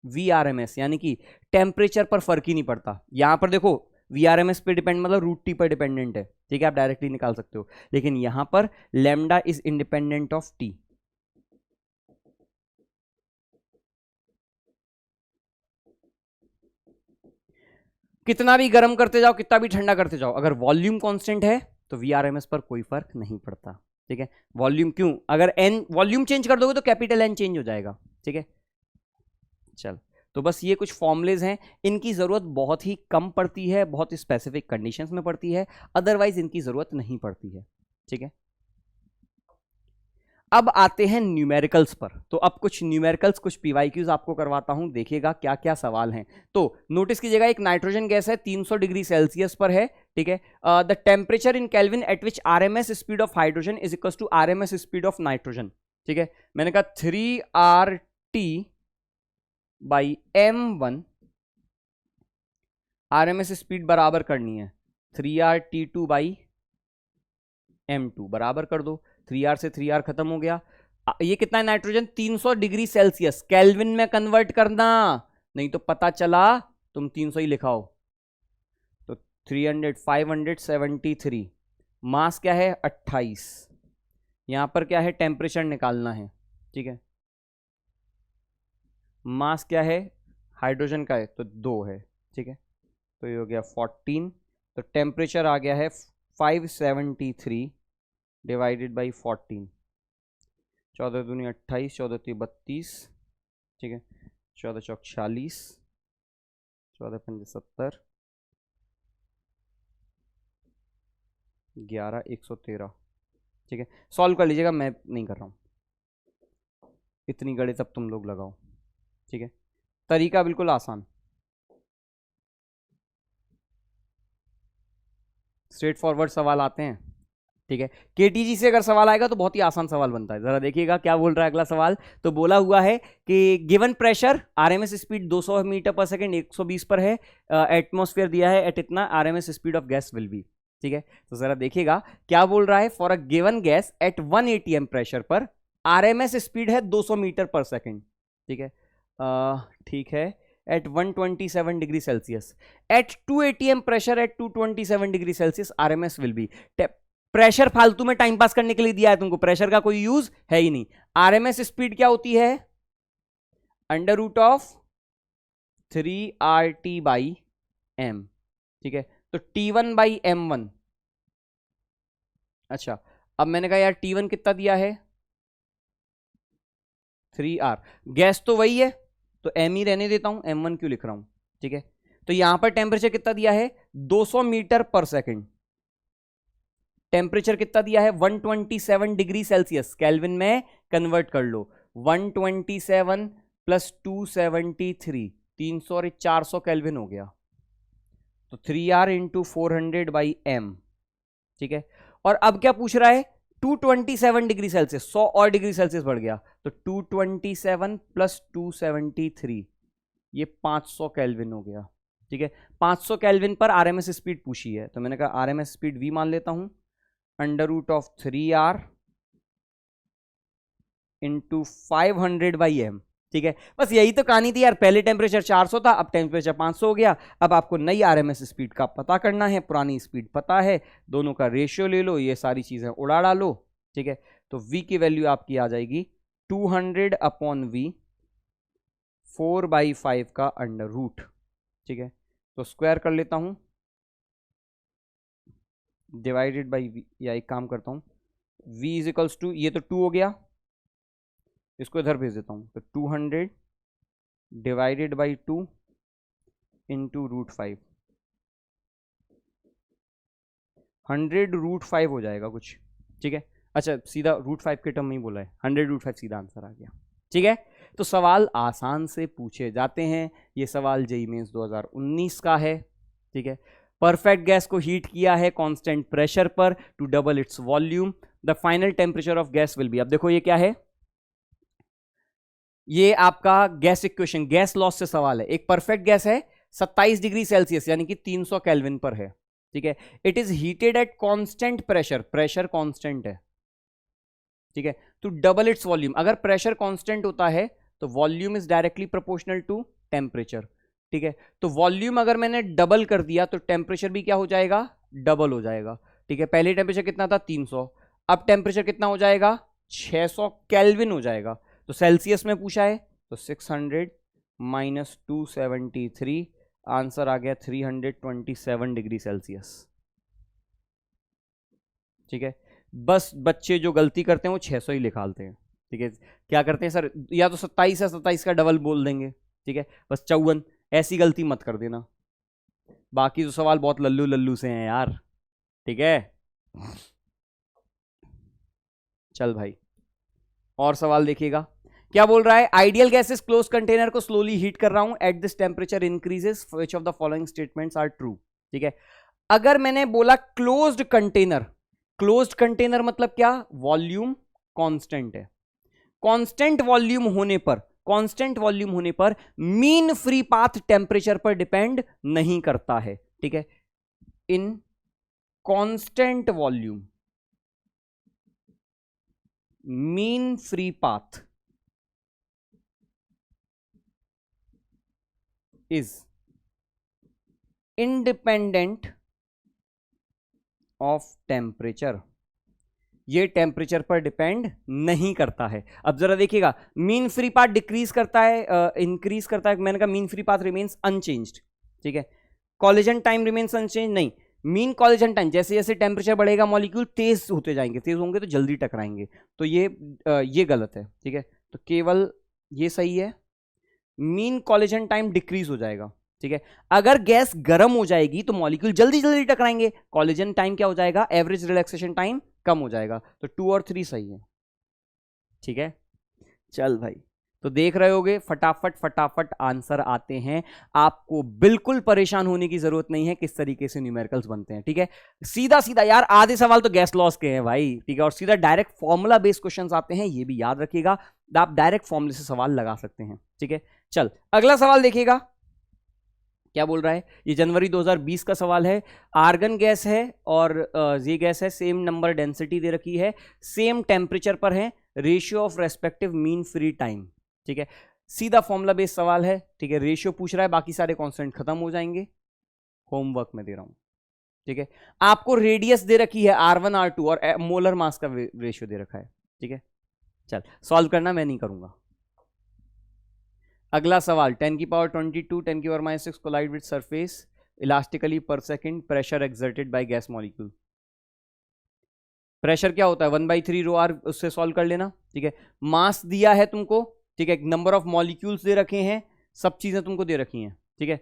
VRMS, यानी कि टेम्परेचर पर फर्क ही नहीं पड़ता। यहां पर देखो VRMS पे डिपेंड मतलब √T पर डिपेंडेंट है। ठीक है, आप डायरेक्टली निकाल सकते हो, लेकिन यहां पर lambda is independent of T। कितना भी गर्म करते जाओ, कितना भी ठंडा करते जाओ, अगर वॉल्यूम कांस्टेंट है तो VRMS पर कोई फर्क नहीं पड़ता। ठीक है, वॉल्यूम क्यों, अगर n वॉल्यूम चेंज कर दोगे तो कैपिटल N चेंज हो जाएगा। ठीक है, चल तो बस ये कुछ फॉर्मुलेज हैं, इनकी जरूरत बहुत ही कम पड़ती है, बहुत स्पेसिफिक कंडीशंस में पड़ती है, अदरवाइज इनकी जरूरत नहीं पड़ती है। ठीक है, अब आते हैं न्यूमेरिकल्स पर। तो अब कुछ न्यूमेरिकल्स, कुछ पीवाईक्यूज आपको करवाता हूं, देखिएगा क्या क्या सवाल हैं। तो नोटिस कीजिएगा एक नाइट्रोजन गैस है, 300 डिग्री सेल्सियस पर है। ठीक है, the temperature in Kelvin at which RMS speed of hydrogen is equal to RMS speed of nitrogen. ठीक है, मैंने कहा 3RT by M1, RMS speed बराबर करनी है 3RT2 बाई M2, बराबर कर दो। 3R से 3R खत्म हो गया। ये कितना है नाइट्रोजन, 300 डिग्री सेल्सियस, केल्विन में कन्वर्ट करना, नहीं तो पता चला तुम 300 ही लिखाओ। तो 300, 573, मास क्या है 28, यहां पर क्या है टेम्परेचर निकालना है। ठीक है, मास क्या है हाइड्रोजन का है तो 2 है। ठीक है, तो ये हो गया 14, तो टेम्परेचर आ गया है 573 डिवाइडेड बाई 14, 14 दूनी 28, 14 3 32। ठीक है, 14 चौक 46, 14 पंजे 70, 11 113। ठीक है, सॉल्व कर लीजिएगा, मैं नहीं कर रहा हूं, इतनी गणित अब तुम लोग लगाओ। ठीक है, तरीका बिल्कुल आसान, स्ट्रेट फॉरवर्ड सवाल आते हैं। ठीक है, केटीजी से अगर सवाल आएगा तो बहुत ही आसान सवाल बनता है। जरा देखिएगा क्या बोल रहा है अगला सवाल। तो बोला हुआ है कि given pressure, RMS speed 200 metre per second 120 पर है, एटमॉस्फेयर दिया है एट इतना, RMS speed of gas will be. ठीक है, तो जरा देखिएगा क्या बोल रहा है। For a given gas at 1 atm pressure पर आरएमएस स्पीड है 200 मीटर पर सेकेंड, ठीक है, ठीक है, at 127 degree Celsius, at 2 atm pressure at 227 degree Celsius RMS will B. Pressure फालतू में टाइम पास करने के लिए दिया है तुमको, प्रेशर का कोई यूज है ही नहीं। आरएमएस स्पीड क्या होती है? Under root of 3RT by m, ठीक है, तो T1 बाई m1। अच्छा, अब मैंने कहा यार T1 कितना दिया है? 3R, गैस तो वही है तो m ही रहने देता हूं, m1 क्यों लिख रहा हूं, ठीक है। तो यहां पर टेम्परेचर कितना दिया है? 200 मीटर पर सेकेंड। टेम्परेचर कितना दिया है? 127 डिग्री सेल्सियस, केल्विन में कन्वर्ट कर लो। 127 प्लस 273, 300 और 400 केल्विन हो गया, तो 3R इंटू 400 बाई m, ठीक है। और अब क्या पूछ रहा है? 227 डिग्री सेल्सियस, 100 और डिग्री सेल्सियस बढ़ गया, तो 227 प्लस 273, ये 500 केल्विन हो गया, ठीक है। 500 केल्विन पर आरएमएस स्पीड पूछी है, तो मैंने कहा आरएमएस स्पीड v मान लेता हूं, under root of 3R into 500 by m, ठीक है। बस यही तो कहानी थी यार, पहले टेम्परेचर 400 था, अब टेम्परेचर 500 हो गया। अब आपको नई आरएमएस स्पीड का पता करना है, पुरानी स्पीड पता है, दोनों का रेशियो ले लो, ये सारी चीजें उड़ा डालो, ठीक है। तो v की वैल्यू आपकी आ जाएगी 200 अपॉन v, 4/5 का अंडर रूट, ठीक है। तो स्क्वायर कर लेता हूं, डिवाइडेड बाई v, या एक काम करता हूं, v इज इक्वल्स टू, ये तो 2 हो गया, इसको इधर भेज देता हूं, तो 200 divided by 2 into root 5, 100 root 5 हो जाएगा कुछ, ठीक है। अच्छा, सीधा रूट 5 के टर्म में ही बोला है, 100 रूट 5 सीधा आंसर आ गया, ठीक है। तो सवाल आसान से पूछे जाते हैं, ये सवाल जेईई मेंस 2019 का है, ठीक है। परफेक्ट गैस को हीट किया है कांस्टेंट प्रेशर पर to double its volume, the final temperature of gas will be. अब देखो ये क्या है, ये आपका गैस इक्वेशन, गैस लॉस से सवाल है। एक परफेक्ट गैस है 27 डिग्री सेल्सियस यानी कि 300 केल्विन पर है, ठीक है। It is heated at constant pressure, pressure constant है, ठीक है, टू डबल इट्स वॉल्यूम। अगर प्रेशर कांस्टेंट होता है तो volume is directly proportional to temperature, ठीक है। तो वॉल्यूम अगर मैंने डबल कर दिया तो टेम्परेचर भी क्या हो जाएगा? डबल हो जाएगा, ठीक है। पहले टेम्परेचर कितना था? 300, अब टेम्परेचर कितना हो जाएगा? 600 केल्विन हो जाएगा। तो सेल्सियस में पूछा है तो 600 माइनस 273, आंसर आ गया 327 डिग्री सेल्सियस, ठीक है। बस बच्चे जो गलती करते हैं वो 600 ही निकालते हैं, ठीक है। क्या करते हैं सर, या तो 27 है, 27 का डबल बोल देंगे, ठीक है, बस 54, ऐसी गलती मत कर देना। बाकी तो सवाल बहुत लल्लू लल्लू से हैं यार, ठीक है। चल भाई, और सवाल देखिएगा, क्या बोल रहा है? आइडियल गैसेस क्लोज कंटेनर को स्लोली हीट कर रहा हूं, at this temperature increases, which of the following statements are true, ठीक है। अगर मैंने बोला क्लोज्ड कंटेनर, क्लोज्ड कंटेनर मतलब क्या? वॉल्यूम कांस्टेंट है, कांस्टेंट वॉल्यूम होने पर, कांस्टेंट वॉल्यूम होने पर मीन फ्री पाथ टेम्परेचर पर डिपेंड नहीं करता है, ठीक है। In constant volume mean free path is independent of temperature, ये टेम्परेचर पर डिपेंड नहीं करता है। अब जरा देखिएगा, मीन फ्री पाथ डिक्रीज करता है, इंक्रीज करता है, मैंने कहा mean free path remains unchanged, ठीक है। कॉलिजन टाइम रिमेन्स अनचेंज नहीं, मीन कॉलिजन टाइम, जैसे जैसे टेम्परेचर बढ़ेगा मॉलिक्यूल तेज होते जाएंगे, तेज होंगे तो जल्दी टकराएंगे, तो ये गलत है, ठीक है। तो केवल ये सही है, मीन कॉलिजन टाइम डिक्रीज हो जाएगा, ठीक है। अगर गैस गर्म हो जाएगी तो मॉलिक्यूल जल्दी जल्दी टकराएंगे, कॉलिजन टाइम क्या हो जाएगा? एवरेज रिलैक्सेशन टाइम कम हो जाएगा। तो 2 और 3 सही है, ठीक है। चल भाई, तो देख रहे होगे फटाफट फटाफट आंसर आते हैं, आपको बिल्कुल परेशान होने की जरूरत नहीं है किस तरीके से न्यूमेरिकल्स बनते हैं, ठीक है। सीधा सीधा यार, आधे सवाल तो गैस लॉस के हैं भाई, ठीक है, और सीधा डायरेक्ट फॉर्मूला बेस्ड क्वेश्चंस आते हैं, ये भी याद रखिएगा, आप डायरेक्ट फॉर्मूले से सवाल लगा सकते हैं, ठीक है। चल अगला सवाल देखिएगा, क्या बोल रहा है? ये जनवरी 2020 का सवाल है। आर्गन गैस है और ये गैस है, सेम नंबर डेंसिटी दे रखी है, सेम टेम्परेचर पर है, ratio of respective mean free time, ठीक है, सीधा फॉर्मूला बेस्ड सवाल है, ठीक है, रेशियो पूछ रहा है, बाकी सारे कांस्टेंट खत्म हो जाएंगे, होमवर्क में दे रहा हूं, ठीक है। आपको रेडियस दे रखी है R1 R2 और मोलर मास का रेशियो दे रखा है, ठीक है। चल सॉल्व करना, मैं नहीं करूंगा। अगला सवाल 10 की पावर 22 10 की power -6 collide with surface elastically per second, pressure exerted by gas molecule. Pressure क्या होता है 1/3 रो आर, उससे सॉल्व कर लेना, ठीक है। मास दिया है तुमको, ठीक है, नंबर ऑफ मॉलिक्यूल्स दे रखे हैं, सब चीजें तुमको दे रखी हैं, ठीक है।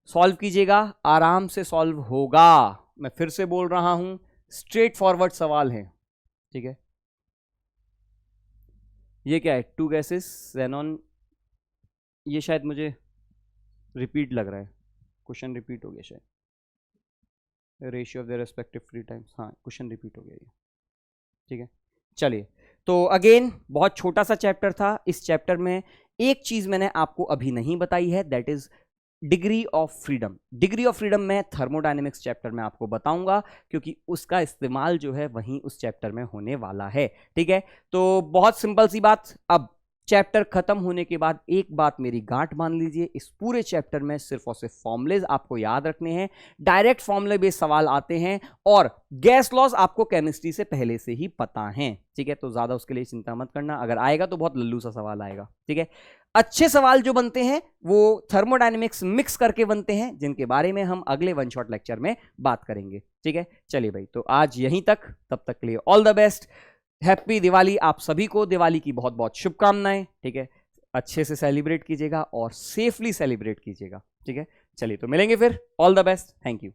सॉल्व कीजिएगा, आराम से सॉल्व होगा, मैं फिर से बोल रहा हूं, स्ट्रेट फॉरवर्ड सवाल है, ठीक है। ये क्या है, 2 गैसेस xenon, ये शायद मुझे रिपीट लग रहा है, क्वेश्चन रिपीट हो गया शायद, ratio of the respective free times, हाँ क्वेश्चन रिपीट हो गया ये, ठीक है। चलिए, तो अगेन बहुत छोटा सा चैप्टर था, इस चैप्टर में एक चीज मैंने आपको अभी नहीं बताई है, that is degree of freedom. Degree of freedom मैं थर्मोडायनेमिक्स चैप्टर में आपको बताऊंगा, क्योंकि उसका इस्तेमाल जो है वहीं उस चैप्टर में होने वाला है, ठीक है। तो बहुत सिंपल सी बात, अब चैप्टर खत्म होने के बाद एक बात मेरी गांठ बांध लीजिए, इस पूरे चैप्टर में सिर्फ और सिर्फ फॉर्मुलेज आपको याद रखने हैं, डायरेक्ट फॉर्मुले बेस्ड सवाल आते हैं, और गैस लॉज आपको केमिस्ट्री से पहले से ही पता है, ठीक है। तो ज्यादा उसके लिए चिंता मत करना, अगर आएगा तो बहुत लल्लू सा सवाल आएगा, ठीक है। अच्छे सवाल जो बनते हैं वो थर्मोडायनेमिक्स मिक्स करके बनते हैं, जिनके बारे में हम अगले वन शॉट लेक्चर में बात करेंगे, ठीक है। चलिए भाई, तो आज यहीं तक, तब तक के लिए all the best, happy Diwali आप सभी को, दिवाली की बहुत बहुत शुभकामनाएं, ठीक है। अच्छे से सेलिब्रेट कीजिएगा और सेफली सेलिब्रेट कीजिएगा, ठीक है। चलिए तो मिलेंगे फिर, all the best, thank you.